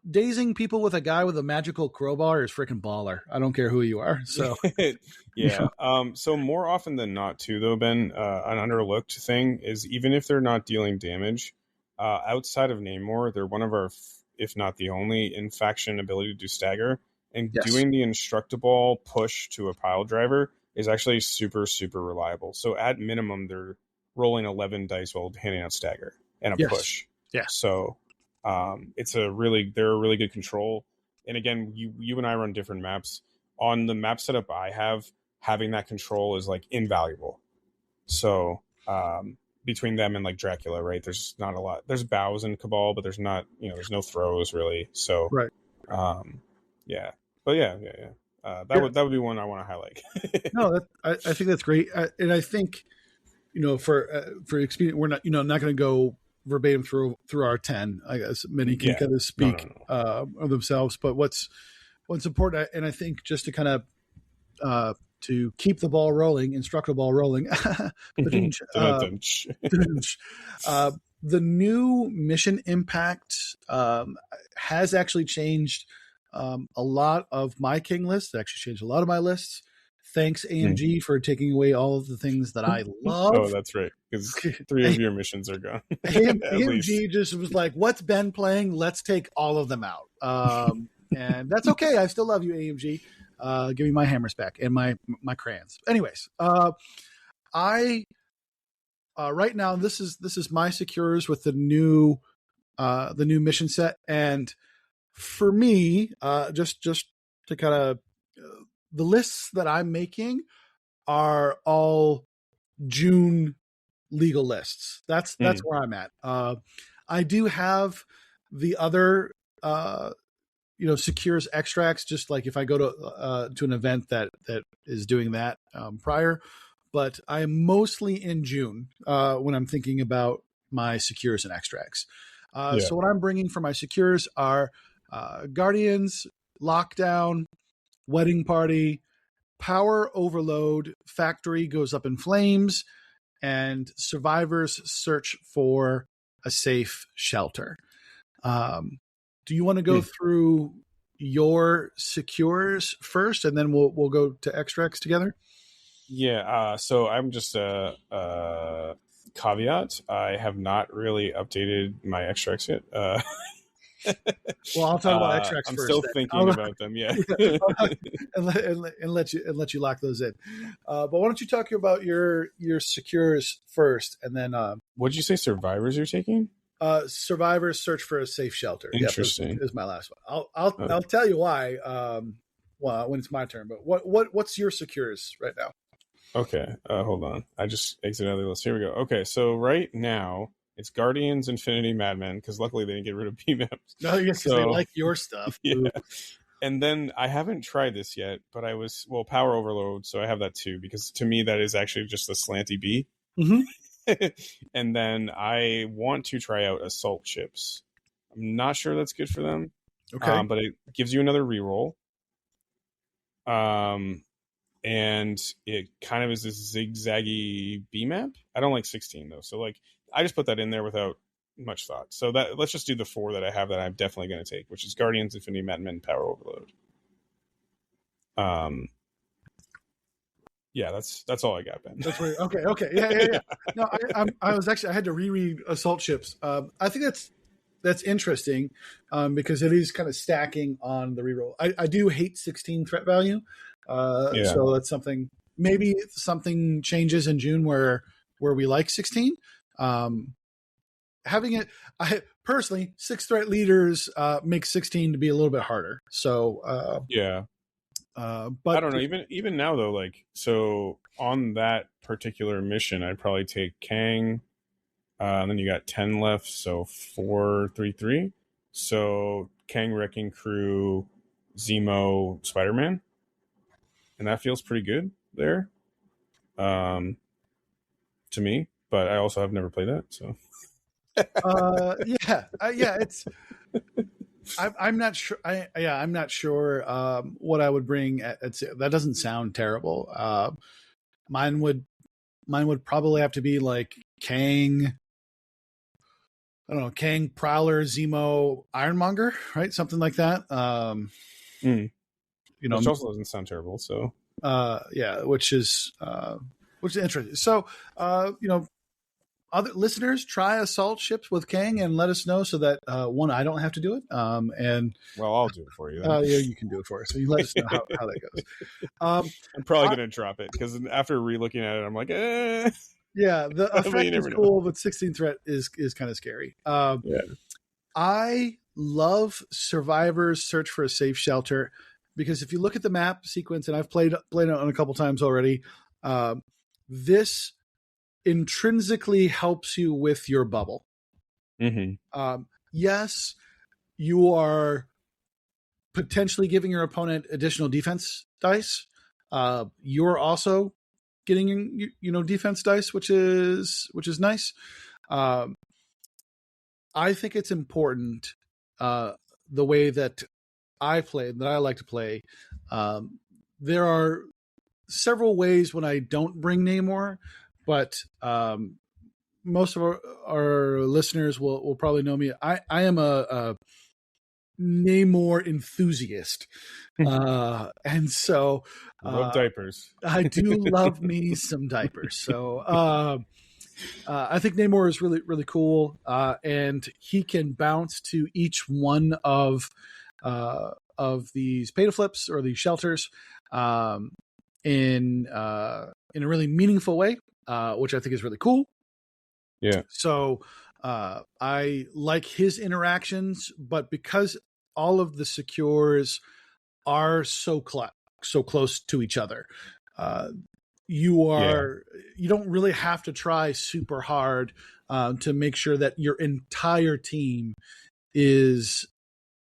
dazing people with a guy with a magical crowbar is freaking baller. I don't care who you are. So yeah. So more often than not, too, though, Ben, an underlooked thing is even if they're not dealing damage, outside of Namor, they're one of our, if not the only, in-faction ability to do stagger. And doing the Instructable push to a pile driver is actually super, super reliable. So at minimum, they're rolling 11 dice while handing out stagger and a push. Yeah. So they're a really good control. And again, you and I run different maps. On the map setup I have, having that control is like invaluable. So between them and like Dracula, right? There's not a lot. There's bows in Cabal, but there's not, there's no throws really. So right. Yeah. But yeah. That would be one I want to highlight. No, I think that's great, and I think for experience, we're not not going to go verbatim through our 10. I guess many can kind of speak of themselves, but what's important, and I think just to kind of to keep the ball rolling, instruct the ball rolling. The new mission impact has actually changed a lot of my King lists. It actually changed a lot of my lists. Thanks, AMG, for taking away all of the things that I love. Oh, that's right. Because 3 of your missions are gone. AMG just was like, what's Ben playing? Let's take all of them out. And that's okay. I still love you, AMG. Give me my hammers back and my crayons. Anyways, I right now this is my Secures with the new mission set, and for me, just to kind of the lists that I'm making are all June legal lists. That's where I'm at. I do have the other Secures extracts, just like if I go to an event that is doing that prior, but I am mostly in June when I'm thinking about my Secures and extracts. So what I'm bringing for my Secures are Guardians, Lockdown, Wedding Party, Power Overload, Factory Goes Up in Flames, and Survivors Search for a Safe Shelter. Do you want to go through your secures first, and then we'll go to extracts together? Yeah. So I'm just a caveat. I have not really updated my extracts yet. Well, I'll talk about extracts I'm first. still Then thinking about them. Yeah. and let you lock those in. But why don't you talk about your secures first, and then What'd you say? Survivors you're taking? survivors search for a safe shelter. Interesting. Is my last one. I'll tell you why. Well, when it's my turn. But what's your secures right now? Okay. Hold on. I just exited out of the list. Here we go. Okay. So right now it's Guardians, Infinity, Madmen, because luckily they didn't get rid of PMAPs. No, yes, because they like your stuff. Yeah. Ooh. And then I haven't tried this yet, but Power Overload, so I have that too, because to me that is actually just a slanty B. Mm-hmm. And then I want to try out Assault Ships. I'm not sure that's good for them. Okay. But it gives you another reroll. And it kind of is this zigzaggy B map. I don't like 16 though, so like I just put that in there without much thought. So that let's just do the 4 that I have that I'm definitely going to take, which is Guardians, Infinity, Madmen, Power Overload. Yeah, that's all I got, Ben. That's right. Okay. Yeah. No, I had to reread Assault Ships. I think that's interesting because it is kind of stacking on the reroll. I do hate 16 threat value. So that's something, maybe something changes in June where we like 16. Having it, I personally, 6 threat leaders make 16 to be a little bit harder. So yeah. But I don't know. Even now though, like, so on that particular mission, I'd probably take Kang. And then you got 10 left, so 4, 3, 3. So Kang, Wrecking Crew, Zemo, Spider-Man, and that feels pretty good there, to me. But I also have never played that, so. It's. I'm not sure. I'm not sure what I would bring. That doesn't sound terrible. Mine would probably have to be like Kang. I don't know, Kang, Prowler, Zemo, Ironmonger, right? Something like that. You know, which also doesn't sound terrible. So which is interesting. So other listeners, try Assault Ships with Kang and let us know so that one, I don't have to do it. And I'll do it for you. Yeah, you can do it for us. So you let us know how that goes. I'm probably going to drop it because after re-looking at it, I'm like, Yeah, the effect is cool, but 16 threat is kind of scary. I love Survivors Search for a Safe Shelter because if you look at the map sequence, and I've played it on a couple times already, this intrinsically helps you with your bubble. Mm-hmm. Yes, you are potentially giving your opponent additional defense dice. You're also getting defense dice, which is nice. I think it's important the way that I like to play. There are several ways when I don't bring Namor, but most of our listeners will probably know me. I am a Namor enthusiast. And so love diapers. I do love me some diapers. So I think Namor is really, really cool. And he can bounce to each one of these pay to flips or these shelters in a really meaningful way, which I think is really cool. Yeah. So I like his interactions, but because all of the secures are so close to each other, you don't really have to try super hard to make sure that your entire team is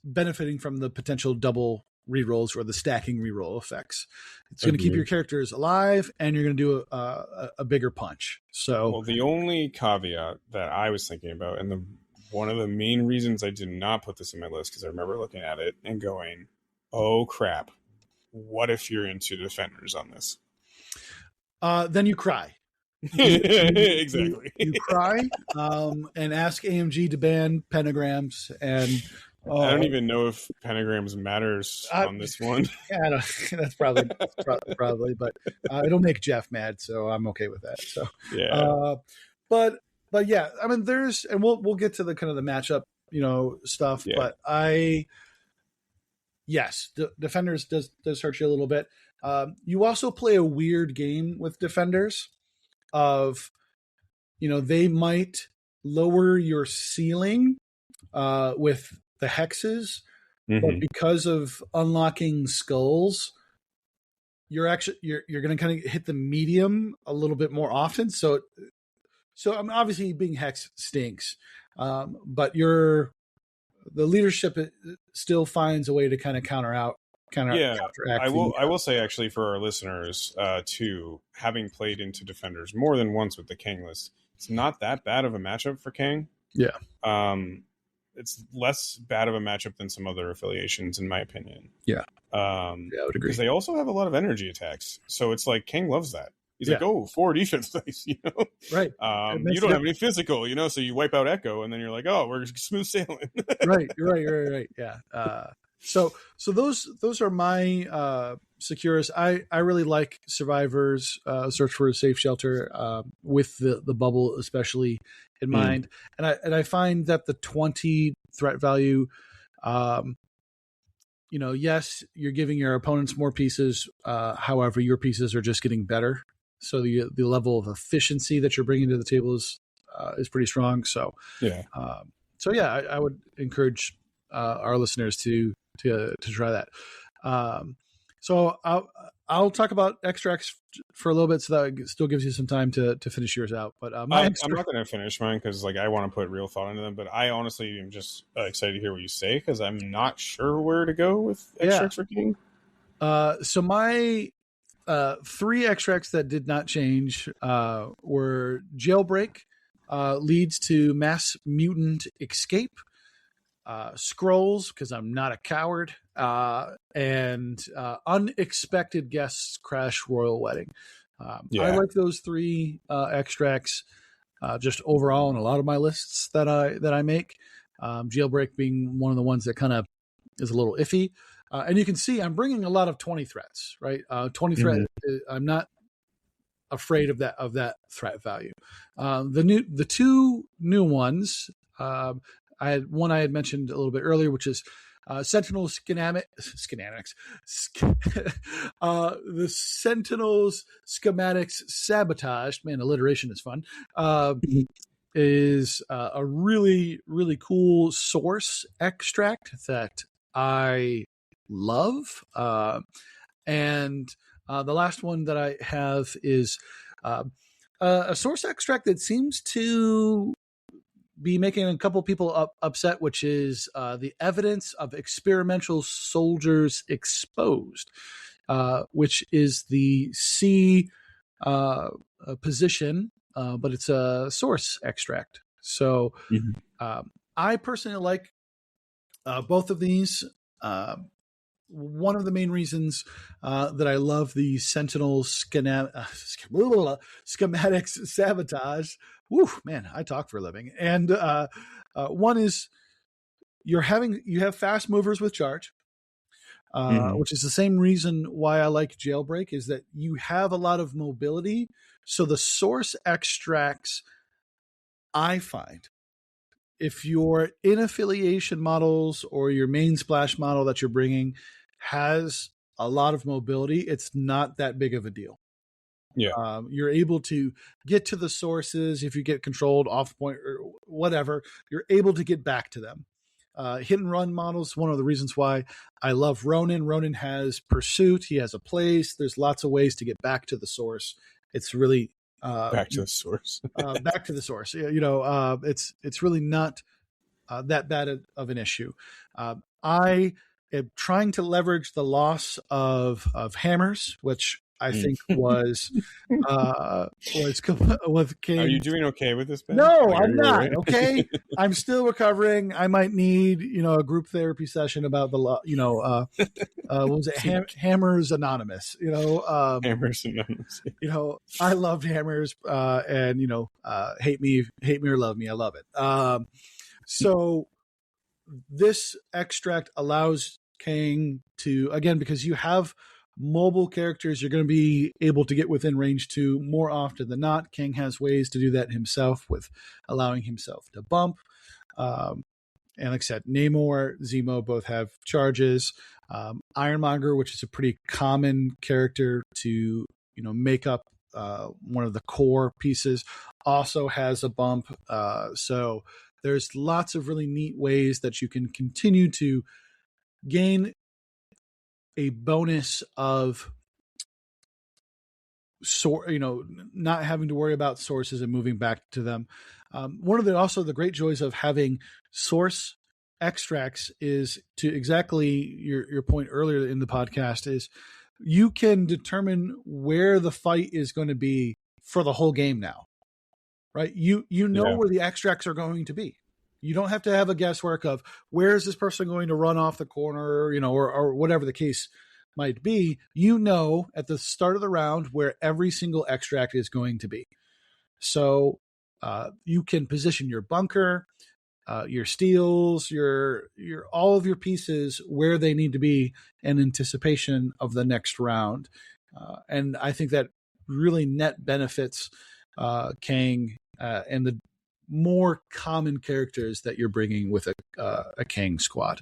benefiting from the potential double rerolls or the stacking reroll effects. It's going to keep your characters alive, and you're going to do a bigger punch. So, the only caveat that I was thinking about, and one of the main reasons I did not put this in my list, because I remember looking at it and going, "Oh crap, what if you're into defenders on this?" Then you cry. Exactly. You cry and ask AMG to ban pentagrams and I don't Oh, even know if pentagrams matters I, on this one. yeah, I don't, that's probably, but it'll make Jeff mad, so I'm okay with that. So, Yeah. uh, but but yeah, I mean, there's, and we'll get to the kind of the matchup, stuff. Yeah. But yes, defenders does hurt you a little bit. You also play a weird game with defenders of, they might lower your ceiling with the hexes, but Hmm. because of unlocking skulls, you're going to kind of hit the medium a little bit more often. So I mean, obviously being hex stinks, but the leadership still finds a way to kind of Yeah, counteract I the will. I will say actually for our listeners too, having played into defenders more than once with the Kang list, it's not that bad of a matchup for Kang. yeah Um, it's less bad of a matchup than some other affiliations, in my opinion. yeah yeah I would agree. Because they also have a lot of energy attacks, so it's like Kang loves that. He's Yeah, like, oh, 4 defense dice, right. It You makes don't the have any physical, so you wipe out Echo, and then you're like, oh, we're smooth sailing. right. You're right. Right. Yeah. So those are my secures. I really like Survivors, Search for a Safe Shelter, with the bubble especially in Mm, mind, and I find that the 20 threat value, um, yes, you're giving your opponents more pieces. However, your pieces are just getting better. So the level of efficiency that you're bringing to the table is pretty strong. yeah. So yeah, I would encourage our listeners to try that. Um, so I'll talk about extracts for a little bit, so that it still gives you some time to finish yours out. But my I'm not going to finish mine because like I want to put real thought into them, but I honestly am just excited to hear what you say because I'm not sure where to go with yeah. extracts for King. So my three extracts that did not change were Jailbreak, leads to Mass Mutant Escape, Scrolls, because I'm not a coward, and Unexpected Guests Crash Royal Wedding. I Yeah, like those three extracts just overall in a lot of my lists that I make. Jailbreak being one of the ones that kind of is a little iffy. And you can see I'm bringing a lot of 20 threats, right? 20 threat. hmm, I'm not afraid of that threat value. The two new ones. I had mentioned a little bit earlier, which is Sentinel schematics. The Sentinel's schematics sabotaged. Man, alliteration is fun. Is a really really cool source extract that I love. And the last one that I have is uh, a source extract that seems to be making a couple people upset, which is the evidence of experimental soldiers exposed, which is the C position, but it's a source extract. So hmm, I personally like both of these. One of the main reasons that I love the Sentinel schematics sabotage. Woo, man, I talk for a living. And one is you have fast movers with charge, hmm, which is the same reason why I like Jailbreak, is that you have a lot of mobility. So the source extracts, I find, if your in affiliation models or your main splash model that you're bringing has a lot of mobility, it's not that big of a deal. yeah, You're able to get to the sources if you get controlled off point or whatever. You're able to get back to them. Hit and run models, one of the reasons why I love Ronin. Ronin has pursuit. He has a place. There's lots of ways to get back to the source. It's really back to the source. back to the source. It's really not that bad of an issue. I am trying to leverage the loss of hammers, which I Mm. think was with Are you King. doing okay with this, Ben? No, Like, are I'm you all not. right? Okay, I'm still recovering. I might need a group therapy session about the what was it? Hammers Anonymous. Hammers and numbers. I loved Hammers, and hate me or love me, I love it. So this extract allows Kang to, again, because you have mobile characters you're going to be able to get within range to more often than not. Kang has ways to do that himself with allowing himself to bump. And like I said, Namor, Zemo both have charges. Ironmonger, which is a pretty common character to make up one of the core pieces, also has a bump. So there's lots of really neat ways that you can continue to gain a bonus of not having to worry about sources and moving back to them. One of the great joys of having source extracts is, to exactly your point earlier in the podcast, is you can determine where the fight is going to be for the whole game now, right? You know where the extracts are going to be. You don't have to have a guesswork of where is this person going to run off the corner, or whatever the case might be. At the start of the round where every single extract is going to be. So you can position your bunker, your steals, your all of your pieces where they need to be in anticipation of the next round. And I think that really net benefits Kang and the more common characters that you're bringing with a Kang squad.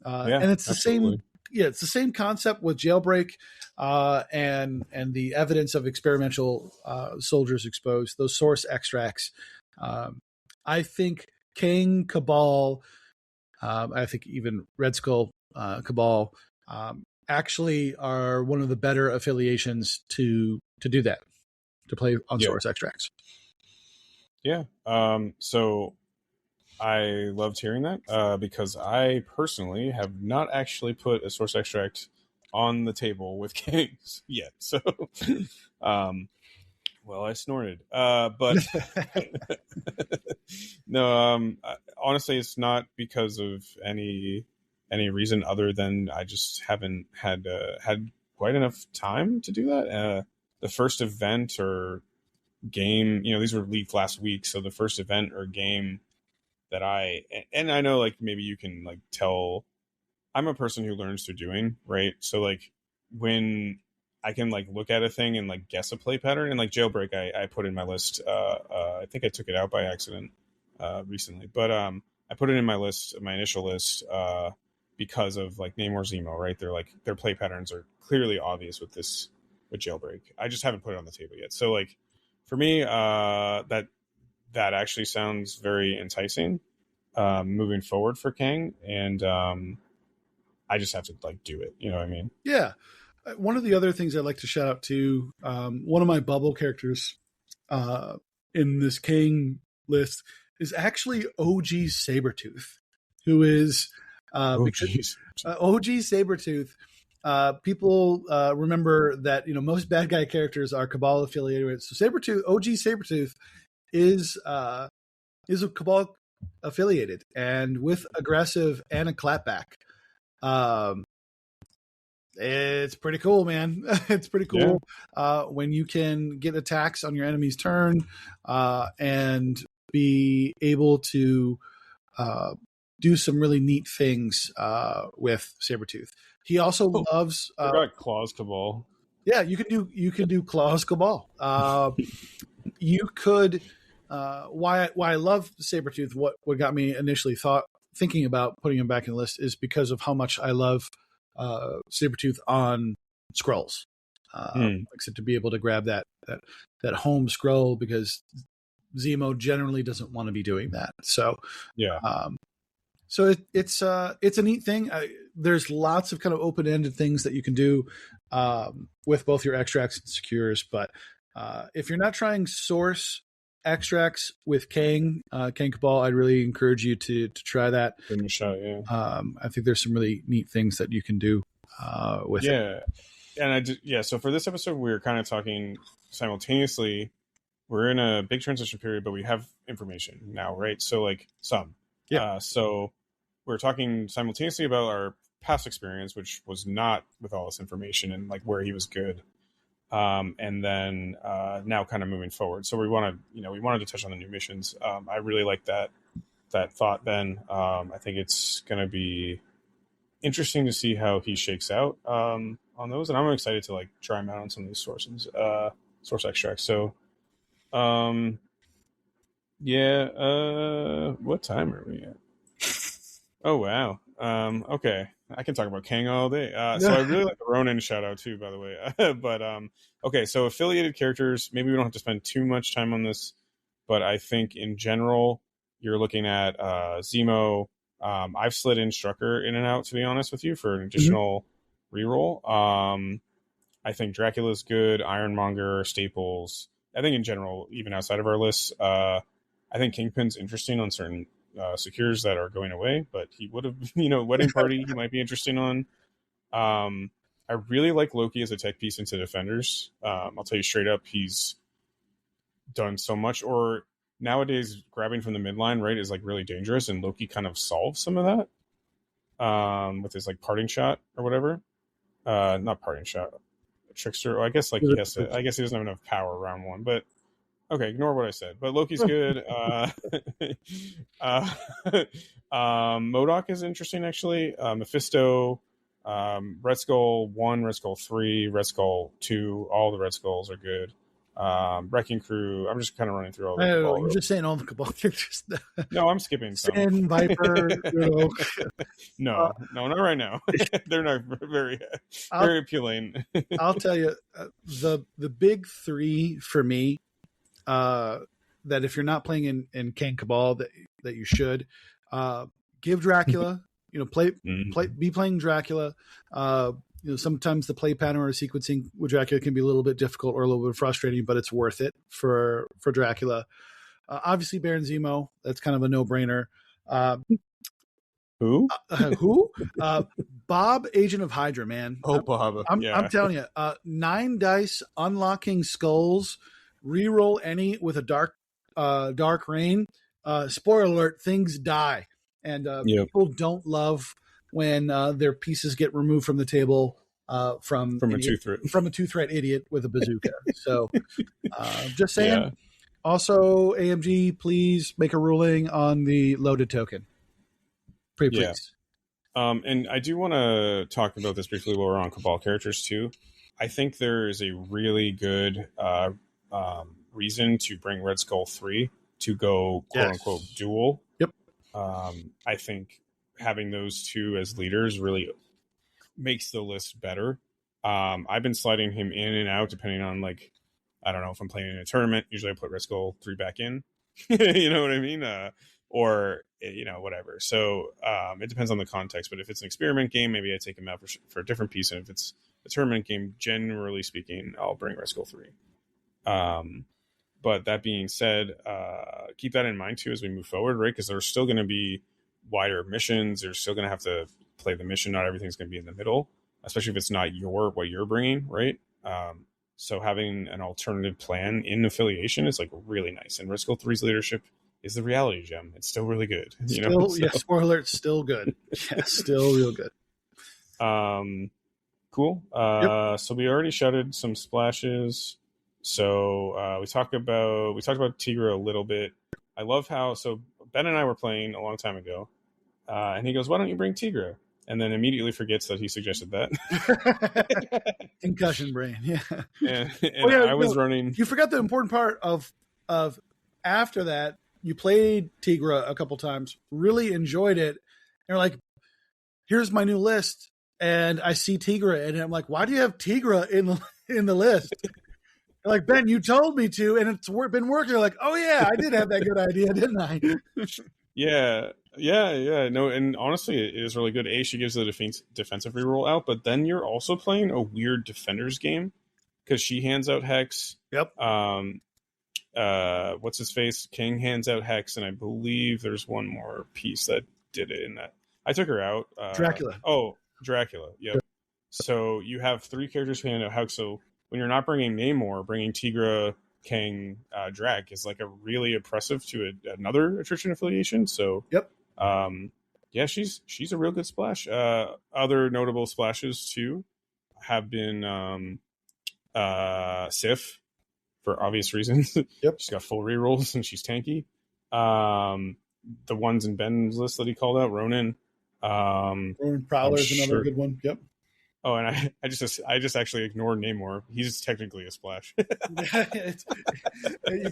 And it's the same. Yeah, it's the same concept with Jailbreak and the evidence of experimental soldiers exposed, those source extracts. I think Kang, Cabal, I think even Red Skull, Cabal, actually are one of the better affiliations to do that, to play on source extracts. Yeah. So I loved hearing that because I personally have not actually put a source extract on the table with Kangs yet. So, well, I snorted. But no, honestly, it's not because of any reason other than I just haven't had quite enough time to do that. The first event or game, these were leaked last week, so the first event or game that I know, like, maybe you can like tell I'm a person who learns through doing, right? So like when I can like look at a thing and like guess a play pattern, and like Jailbreak I put in my list. I think I took it out by accident recently, but I put it in my list, my initial list, because of like Namor, Zemo, right? Their play patterns are clearly obvious with Jailbreak. I just haven't put it on the table yet. So like for me, that actually sounds very enticing moving forward for Kang, and I just have to like do it. You know what I mean? Yeah. One of the other things I'd like to shout out to, one of my bubble characters in this Kang list is actually OG Sabretooth, who is OG Sabretooth. People remember that most bad guy characters are Cabal affiliated with. So Sabretooth, OG Sabretooth, is a Cabal affiliated and with aggressive and a clapback. It's pretty cool, man. It's pretty cool when you can get attacks on your enemy's turn and be able to do some really neat things with Sabretooth. He also loves Claws Cabal. Yeah, you can do Claws Cabal. You could why I love Sabretooth, what got me initially thinking about putting him back in the list is because of how much I love Sabretooth on scrolls. Except to be able to grab that home scroll, because Zemo generally doesn't want to be doing that. So so it's a neat thing. There's lots of kind of open-ended things that you can do with both your extracts and secures, but if you're not trying source extracts with Kang Cabal, I'd really encourage you to try that. Give it a shot, yeah. I think there's some really neat things that you can do with it. And so for this episode, we're kind of talking simultaneously. We're in a big transition period, but we have information now, right? So like some. So we're talking simultaneously about our past experience, which was not with all this information, and like where he was good. And then now kind of moving forward. So we wanted to touch on the new missions. I really like that that thought, Ben. I think it's going to be interesting to see how he shakes out on those, and I'm excited to like try him out on some of these source extracts. So, um, yeah. What time are we at? Oh wow. Okay, I can talk about Kang all day. So I really like the Ronin shout out too, by the way. But okay, so affiliated characters. Maybe we don't have to spend too much time on this, but I think in general, you're looking at Zemo. I've slid in Strucker in and out, to be honest with you, for an additional reroll. I think Dracula's good. Ironmonger, Staples. I think in general, even outside of our lists, I think Kingpin's interesting on certain secures that are going away, but he would have, Wedding Party he might be interesting on. I really like Loki as a tech piece into Defenders. I'll tell you straight up, he's done so much. Or nowadays, grabbing from the midline, right, is like really dangerous, and Loki kind of solves some of that with his like parting shot or whatever. Not parting shot, trickster. Well, I guess like he has to. I guess he doesn't have enough power round one, but okay, ignore what I said. But Loki's good. MODOK is interesting, actually. Mephisto, Red Skull 1, Red Skull 3, Red Skull 2. All the Red Skulls are good. Wrecking Crew. I'm just kind of running through all the Cabal. You're just saying all the Cabal characters. No, I'm skipping some. Sin, Viper. No, not right now. They're not very appealing. I'll tell you, the big three for me, that if you're not playing in Kang Cabal, that you should give Dracula. Be playing Dracula. Sometimes the play pattern or sequencing with Dracula can be a little bit difficult or a little bit frustrating, but it's worth it for Dracula. Obviously, Baron Zemo, that's kind of a no-brainer. Who? Bob, Agent of Hydra, man. Bob. I'm telling you, 9 dice, unlocking skulls, reroll any with a dark rain. Spoiler alert, things die. And people don't love when their pieces get removed from the table from a two-threat idiot with a bazooka. So just saying. Yeah. Also, AMG, please make a ruling on the loaded token. Please. And I do want to talk about this briefly while we're on Cabal characters too. I think there is a really good reason to bring Red Skull 3 to go quote-unquote dual. Yep. I think having those two as leaders really makes the list better. I've been sliding him in and out depending on, like, I don't know, if I'm playing in a tournament, usually I put Red Skull 3 back in. You know what I mean? Or, whatever. So it depends on the context. But if it's an experiment game, maybe I take him out for a different piece. And if it's a tournament game, generally speaking, I'll bring Red Skull 3. But that being said, keep that in mind too as we move forward, right? Because there's still going to be wider missions. You're still going to have to play the mission. Not everything's going to be in the middle, especially if it's not what you're bringing, right? So having an alternative plan in affiliation is like really nice. And Red Skull 3's leadership is the reality gem. It's still really good. Yeah, spoiler alert, still good. Yeah, still real good. Cool. Yep. So we already shouted some splashes. So we talked about Tigra a little bit. I love how Ben and I were playing a long time ago, and he goes, "Why don't you bring Tigra?" And then immediately forgets that he suggested that. Concussion brain, yeah. And I was running. You forgot the important part of after that. You played Tigra a couple times, really enjoyed it, and you're like, "Here's my new list," and I see Tigra, and I'm like, "Why do you have Tigra in the list?" They're like, "Ben, you told me to, and it's been working." You're like, "Oh yeah, I did have that good idea, didn't I?" Yeah. No, and honestly, it is really good. She gives the defensive reroll out, but then you're also playing a weird defenders game because she hands out Hex. Yep. What's his face? King hands out Hex, and I believe there's one more piece that did it in that. I took her out. Dracula. Oh, Dracula. Yep. So you have 3 characters who hand out Hex. So when you're not bringing Namor, bringing Tigra, Kang, Drac is like a really oppressive to another attrition affiliation. So yep. She's a real good splash. Other notable splashes too have been Sif for obvious reasons. Yep. She's got full rerolls and she's tanky. the ones in Ben's list that he called out, Ronin. Ronin I'm Prowler is another sure. good one. Yep. Oh, and I just actually ignored Namor. He's technically a splash. You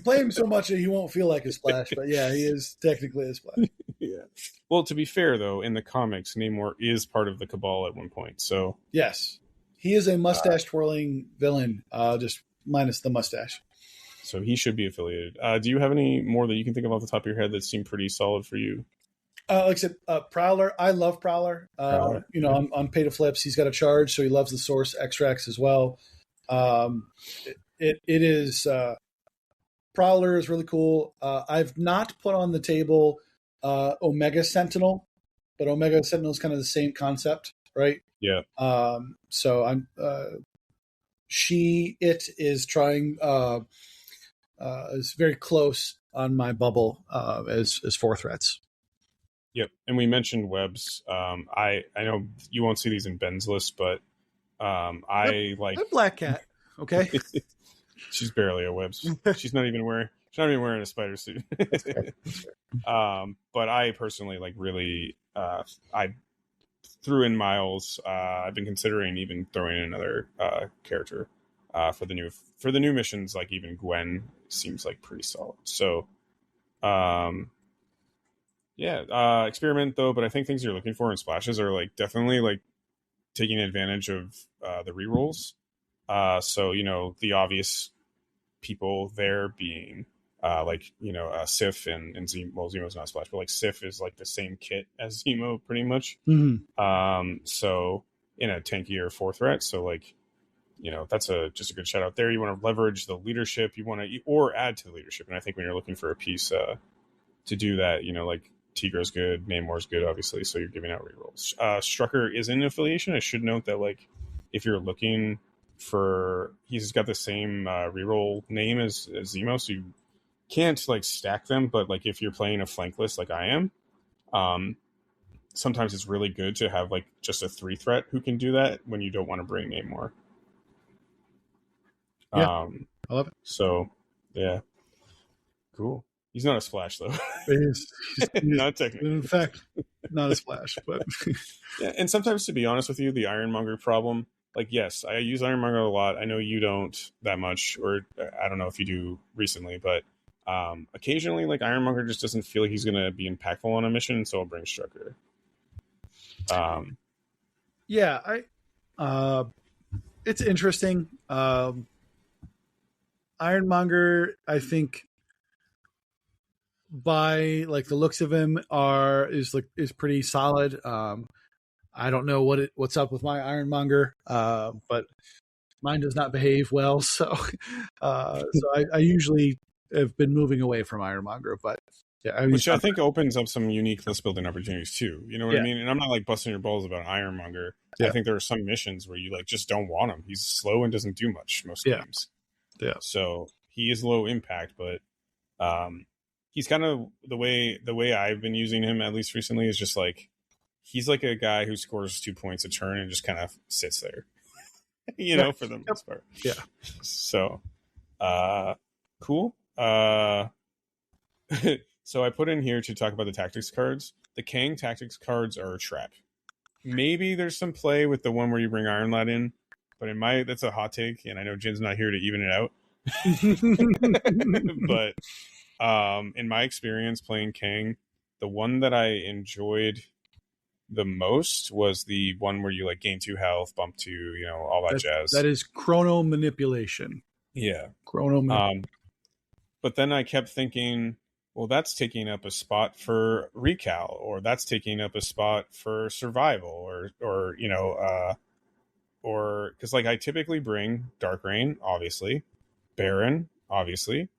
play him so much that he won't feel like a splash, but yeah, he is technically a splash. Yeah. Well, to be fair though, in the comics, Namor is part of the Cabal at one point. So yes, he is a mustache twirling villain, just minus the mustache. so he should be affiliated. Do you have any more that you can think of off the top of your head that seem pretty solid for you? Like I said, Prowler. I love Prowler. Prowler. On Pay to Flips, he's got a charge, so he loves the Source extracts as well. It is Prowler is really cool. I've not put on the table Omega Sentinel, but Omega Sentinel is kind of the same concept, right? Yeah. So I'm it is trying is very close on my bubble as 4 threats. Yep. And we mentioned webs. I know you won't see these in Ben's list, but I like a Black Cat. Okay. She's barely a webs. She's not even wearing a spider suit. But I personally like really I threw in Miles. I've been considering even throwing in another character for the new missions. Like even Gwen seems like pretty solid. So experiment though, but I think things you're looking for in splashes are like definitely like taking advantage of the rerolls. So the obvious people there being Sif and Zemo. Well, Zemo's not splash, but like Sif is like the same kit as Zemo pretty much. Mm-hmm. So in a tankier 4 threat, so like that's just a good shout out there. You want to leverage the leadership, you want to or add to the leadership, and I think when you're looking for a piece to do that, like Tigra's good, Namor's good, obviously, so you're giving out rerolls. Strucker is in affiliation. I should note that like if you're looking for, he's got the same reroll name as Zemo, so you can't like stack them, but like if you're playing a flank list like I am, sometimes it's really good to have like just a 3 threat who can do that when you don't want to bring Namor. I love it. So yeah, cool. He's not a splash though. He's Not technically. In fact, not a splash, but yeah. And sometimes, to be honest with you, the Ironmonger problem, like, yes, I use Ironmonger a lot. I know you don't that much, or I don't know if you do recently, but occasionally, like, Ironmonger just doesn't feel like he's going to be impactful on a mission, so I'll bring Strucker. It's interesting. Ironmonger, I think, by like the looks of him, is pretty solid. I don't know what's up with my Ironmonger, but mine does not behave well. So I usually have been moving away from Ironmonger, but yeah, which I think opens up some unique list building opportunities too. You know what Yeah. I mean? And I'm not like busting your balls about Ironmonger. Yeah. I think there are some missions where you like just don't want him. He's slow and doesn't do much most games. Yeah. So he is low impact, but he's kind of the way I've been using him, at least recently, is just like he's like a guy who scores 2 points a turn and just kind of sits there, for the most part. Yeah. So, cool. So I put in here to talk about the tactics cards. The Kang tactics cards are a trap. Maybe there's some play with the one where you bring Iron Lad in, but that's a hot take, and I know Jin's not here to even it out. But in my experience playing Kang, the one that I enjoyed the most was the one where you like gain 2 health, bump 2, all that jazz. That is chrono manipulation. Yeah. Chrono manipulation. But then I kept thinking, well, that's taking up a spot for recal, or that's taking up a spot for survival, or because like I typically bring Dark Reign, obviously, Baron, obviously,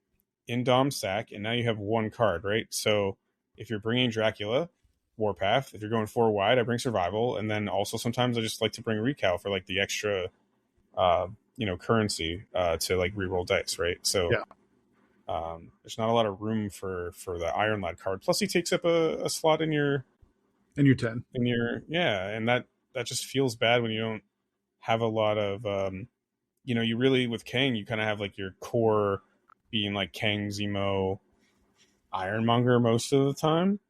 Indom Sack, and now you have 1 card, right? So if you're bringing Dracula, Warpath, if you're going 4 wide, I bring Survival, and then also sometimes I just like to bring Recal for like the extra, currency to like reroll dice, right? So there's not a lot of room for the Iron Lad card. Plus, he takes up a slot in your 10. And that just feels bad when you don't have a lot of you really with Kang, you kind of have like your core being like Kang, Zemo, Ironmonger most of the time,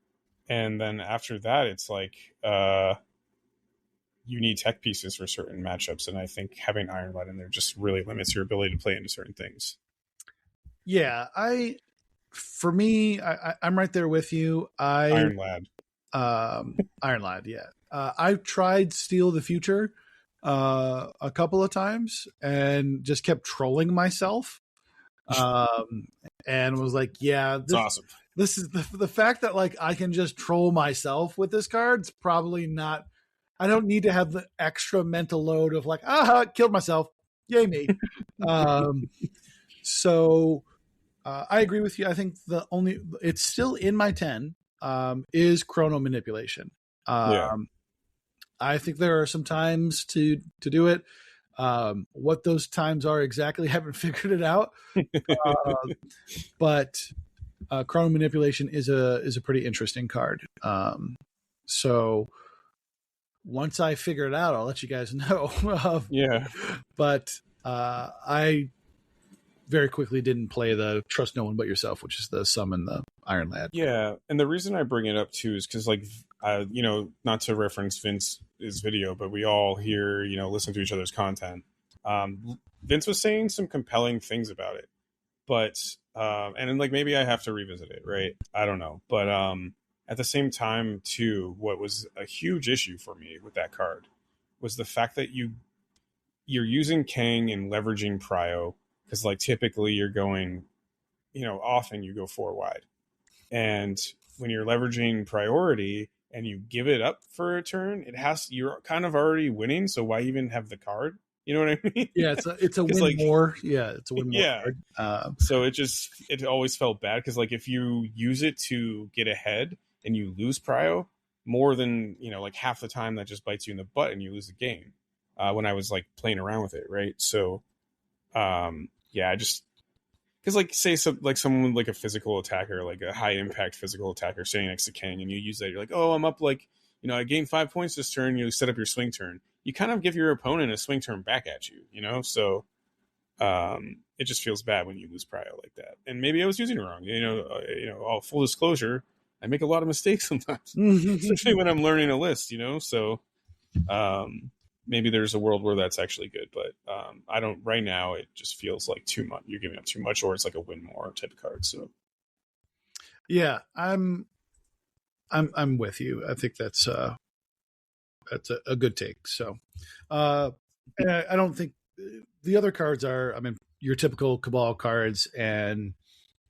and then after that, it's like you need tech pieces for certain matchups, and I think having Iron Lad in there just really limits your ability to play into certain things. Yeah, for me, I'm right there with you. Iron Lad. Iron Lad, yeah. I've tried Steal the Future a couple of times and just kept trolling myself. And was like, yeah, It's awesome. This is the fact that like I can just troll myself with this card. It's probably not. I don't need to have the extra mental load of like, killed myself. Yay me. So I agree with you. I think it's still in my 10 is chrono manipulation. Yeah. I think there are some times to do it. What those times are exactly, haven't figured it out. But chrono manipulation is a pretty interesting card. So once I figure it out, I'll let you guys know. Yeah. But I very quickly didn't play the Trust No One But Yourself, which is the summon the Iron Lad. Yeah, and the reason I bring it up too is because, like, not to reference Vince's video, but we all here, listen to each other's content. Vince was saying some compelling things about it, but and then like maybe I have to revisit it, right? I don't know, but at the same time too, what was a huge issue for me with that card was the fact that you're using Kang and leveraging Prio, because like typically you're going, often you go 4 wide. And when you're leveraging priority and you give it up for a turn, you're kind of already winning. So why even have the card? You know what I mean? Yeah, it's a win more. Yeah, it's a win more. Yeah. Card. So it always felt bad because like if you use it to get ahead and you lose prio, more than like half the time that just bites you in the butt and you lose the game. When I was like playing around with it, right? So, I just. Because, like, say someone like a physical attacker, like a high impact physical attacker, standing next to Kang, and you use that, you're like, oh, I'm up, like, I gained 5 points this turn. You set up your swing turn. You kind of give your opponent a swing turn back at you, So, it just feels bad when you lose prio like that. And maybe I was using it wrong. All full disclosure, I make a lot of mistakes sometimes, especially when I'm learning a list. So, maybe there's a world where that's actually good, but I don't right now. It just feels like too much. You're giving up too much, or it's like a win more type of card. So, yeah, I'm with you. I think that's a good take. So, and I don't think the other cards are. I mean, your typical Cabal cards and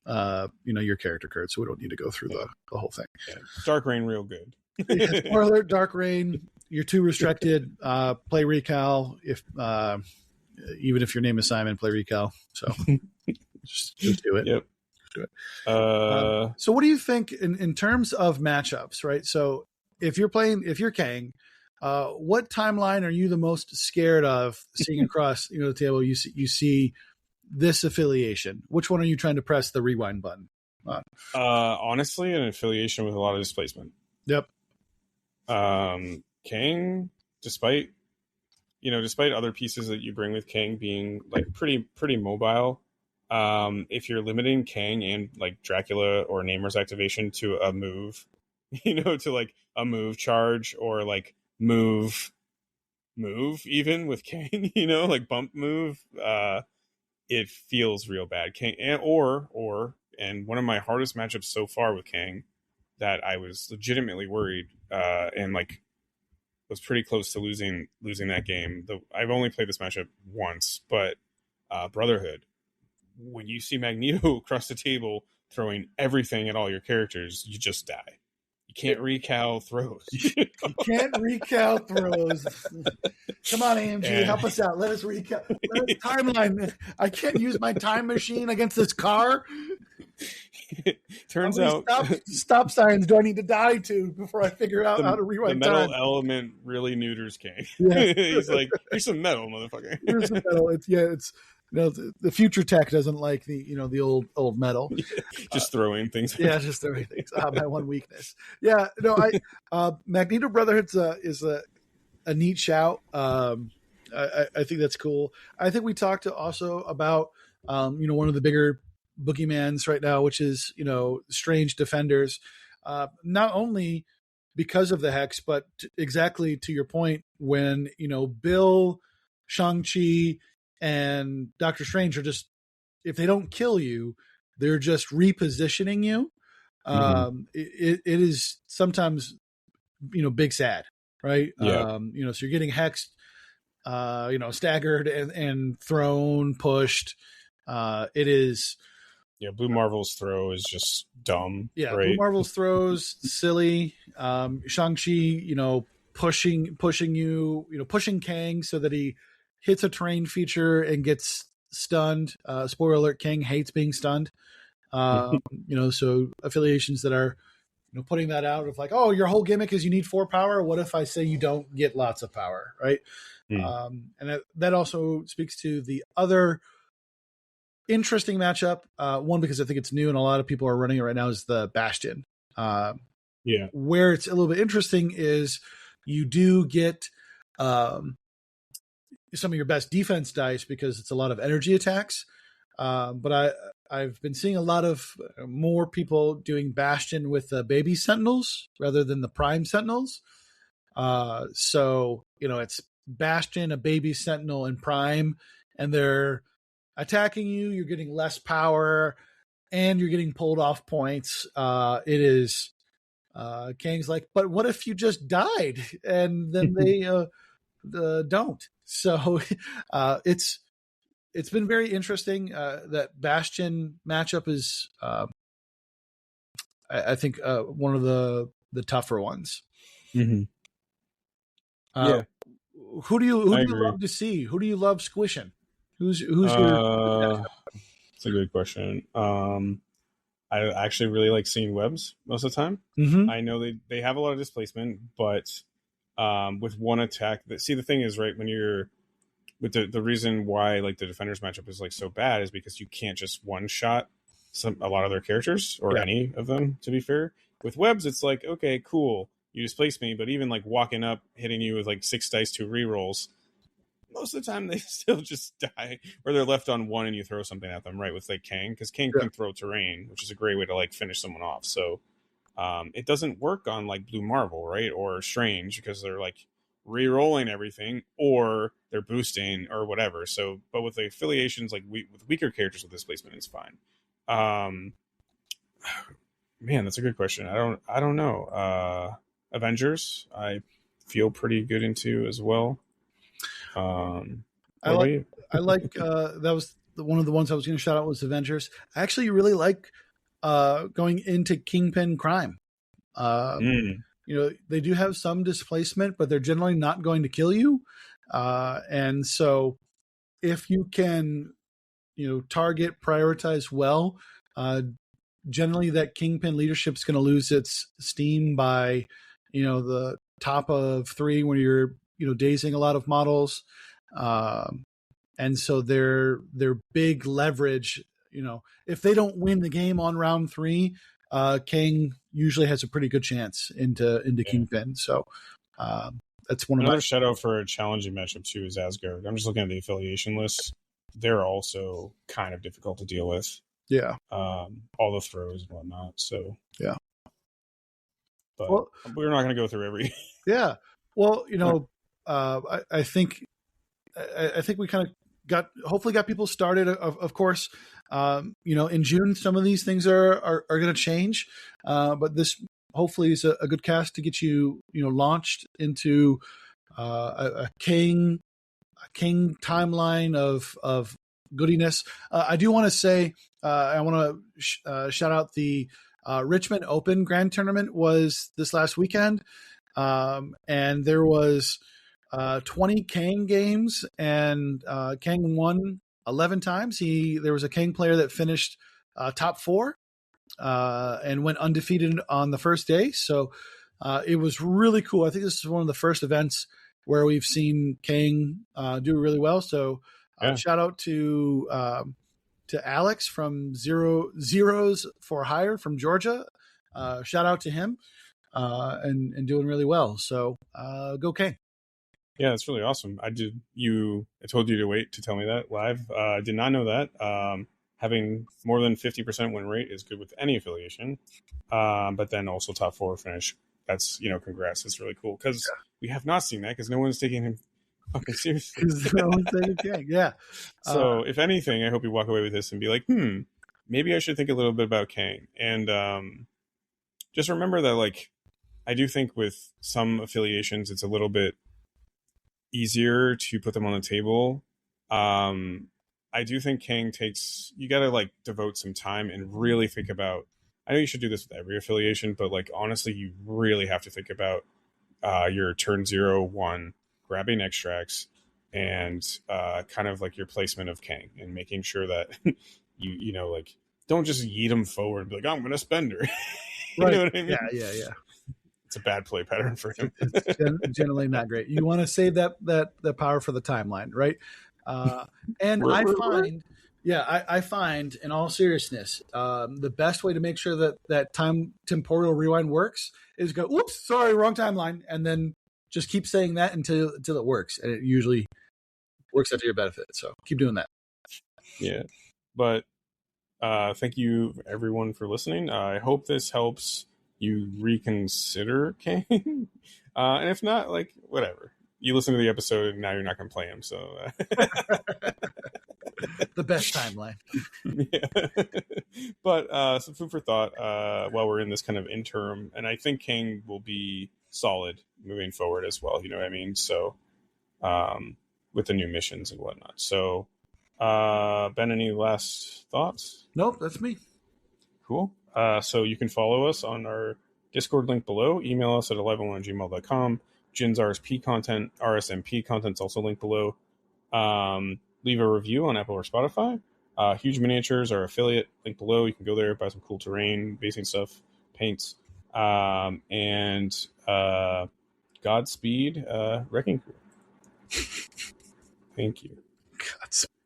your character cards. So we don't need to go through the whole thing. Yeah. Dark Rain, real good. Spoiler alert, Dark Rain. You're too restricted. Play Recal even if your name is Simon. Play Recal. So just do it. Yep. Just do it. So what do you think in terms of matchups? Right. So if you're Kang, what timeline are you the most scared of seeing across the table? You see this affiliation. Which one are you trying to press the rewind button on? Honestly, an affiliation with a lot of displacement. Yep. Kang, despite other pieces that you bring with Kang being like pretty mobile, if you're limiting Kang and like Dracula or Namor's activation to a move, to like a move charge or like move even with Kang, like bump move, it feels real bad. Kang and one of my hardest matchups so far with Kang that I was legitimately worried and like was pretty close to losing that game. I've only played this matchup once, but Brotherhood, when you see Magneto across the table throwing everything at all your characters, you just die. You can't recal throws. You can't recal throws. Come on, AMG, help us out. Let us recal. Timeline. I can't use my time machine against this car. Turns out stop signs do I need to die to before I figure out how to rewind time? The metal time? element really neuters Kang. Yeah. He's like, here's some metal, motherfucker. Here's some metal. It's the future tech doesn't like the old metal. Just throwing things. Yeah, just throwing things. My one weakness. Yeah, no, Magneto Brotherhood is a neat shout. I think that's cool. I think we talked also about one of the bigger boogeyman's right now, which is, strange defenders. Not only because of the hex, but exactly to your point, when, Bill, Shang-Chi, and Doctor Strange are just, if they don't kill you, they're just repositioning you. It is sometimes, big sad, right? Yeah. So you're getting hexed, staggered and thrown, pushed. It is. Yeah, Blue Marvel's throw is just dumb, Yeah, Blue right? Marvel's throws silly. Shang-Chi, pushing you, pushing Kang so that he hits a terrain feature and gets stunned. Spoiler alert: Kang hates being stunned. So affiliations that are, putting that out of like, oh, your whole gimmick is you need 4 power. What if I say you don't get lots of power, right? And that also speaks to the other interesting matchup. One, because I think it's new and a lot of people are running it right now, is the Bastion. Where it's a little bit interesting is you do get some of your best defense dice because it's a lot of energy attacks. But I've been seeing a lot of more people doing Bastion with the baby Sentinels rather than the Prime Sentinels. So, it's Bastion, a baby Sentinel, and Prime, and they're attacking you. You're getting less power, and you're getting pulled off points. It is Kang's like, but what if you just died? And then they don't. So it's been very interesting. That Bastion matchup is, I think, one of the tougher ones. Yeah, who do you love to see? Who do you love squishing? Who's your? It's a good question. I actually really like seeing webs most of the time. I know they have a lot of displacement, but with one attack, the thing is, right, when you're with the reason why like the defenders matchup is like so bad is because you can't just one shot a lot of their characters or any of them, to be fair. With webs, it's like, okay, cool, you displace me, but even like walking up, hitting you with like 6 dice 2 rerolls, most of the time they still just die, or they're left on 1 and you throw something at them, right? With like Kang, because Kang can throw terrain, which is a great way to like finish someone off. So it doesn't work on like Blue Marvel, right, or Strange, because they're like re-rolling everything or they're boosting or whatever. So, but with the affiliations, like with weaker characters with displacement, it's fine. Man, that's a good question. I don't know. Avengers, I feel pretty good into as well. I like that was one of the ones I was going to shout out was Avengers. I actually really like going into Kingpin Crime. They do have some displacement, but they're generally not going to kill you. And so if you can, target, prioritize well, generally that Kingpin leadership is going to lose its steam by, the top of 3 when you're, dazing a lot of models. And so their big leverage, if they don't win the game on round 3, Kang usually has a pretty good chance into Kingpin. So that's one of another shout out for a challenging matchup too is Asgard. I'm just looking at the affiliation list. They're also kind of difficult to deal with. Yeah. All the throws and whatnot. So yeah. But we're not going to go through every. Yeah. Well, I think we kind of hopefully got people started. Of course, in June, some of these things are going to change. But this hopefully is a good cast to get you, launched into a Kang timeline of goodiness. I do want to say, I want to shout out the Richmond Open Grand Tournament was this last weekend. And there was 20 Kang games, and Kang won 11 times. There was a Kang player that finished top 4 and went undefeated on the first day. So it was really cool. I think this is one of the first events where we've seen Kang do really well. So shout out to Alex from Zeros for Hire from Georgia. Shout out to him. And doing really well. So go Kang. Yeah, that's really awesome. I told you to wait to tell me that live. I did not know that. having more than 50% win rate is good with any affiliation. But then also top 4 finish. That's, congrats. That's really cool because we have not seen that because no one's taking him fucking seriously. No one's taking Kang. Yeah. So if anything, I hope you walk away with this and be like, maybe I should think a little bit about Kang. And just remember that, like, I do think with some affiliations, it's a little bit easier to put them on the table. I do think Kang you got to like devote some time and really think about. I know you should do this with every affiliation, but like honestly, you really have to think about your turn 0-1 grabbing extracts and kind of like your placement of Kang and making sure that you know like don't just yeet them forward and be like, oh, I'm going to spend her. You right. know what I mean? Yeah. It's a bad play pattern for him. It's generally not great. You want to save that power for the timeline, right? And I find, in all seriousness, the best way to make sure that temporal rewind works is go, "Oops, sorry, wrong timeline," and then just keep saying that until it works, and it usually works out to your benefit. So keep doing that. Yeah, but thank you everyone for listening. I hope this helps you reconsider Kang. And if not, like, whatever. You listen to the episode and now you're not going to play him. So the best timeline. Yeah. But some food for thought while we're in this kind of interim. And I think Kang will be solid moving forward as well. You know what I mean? So with the new missions and whatnot. So Ben, any last thoughts? Nope, that's me. Cool. So you can follow us on our Discord link below. Email us at 11@gmail.com. Jin's RSP content, RSMP content's also linked below. Leave a review on Apple or Spotify. Huge Miniatures, our affiliate, link below. You can go there, buy some cool terrain, basing stuff, paints. And Godspeed, Wrecking Crew. Thank you. Godspeed.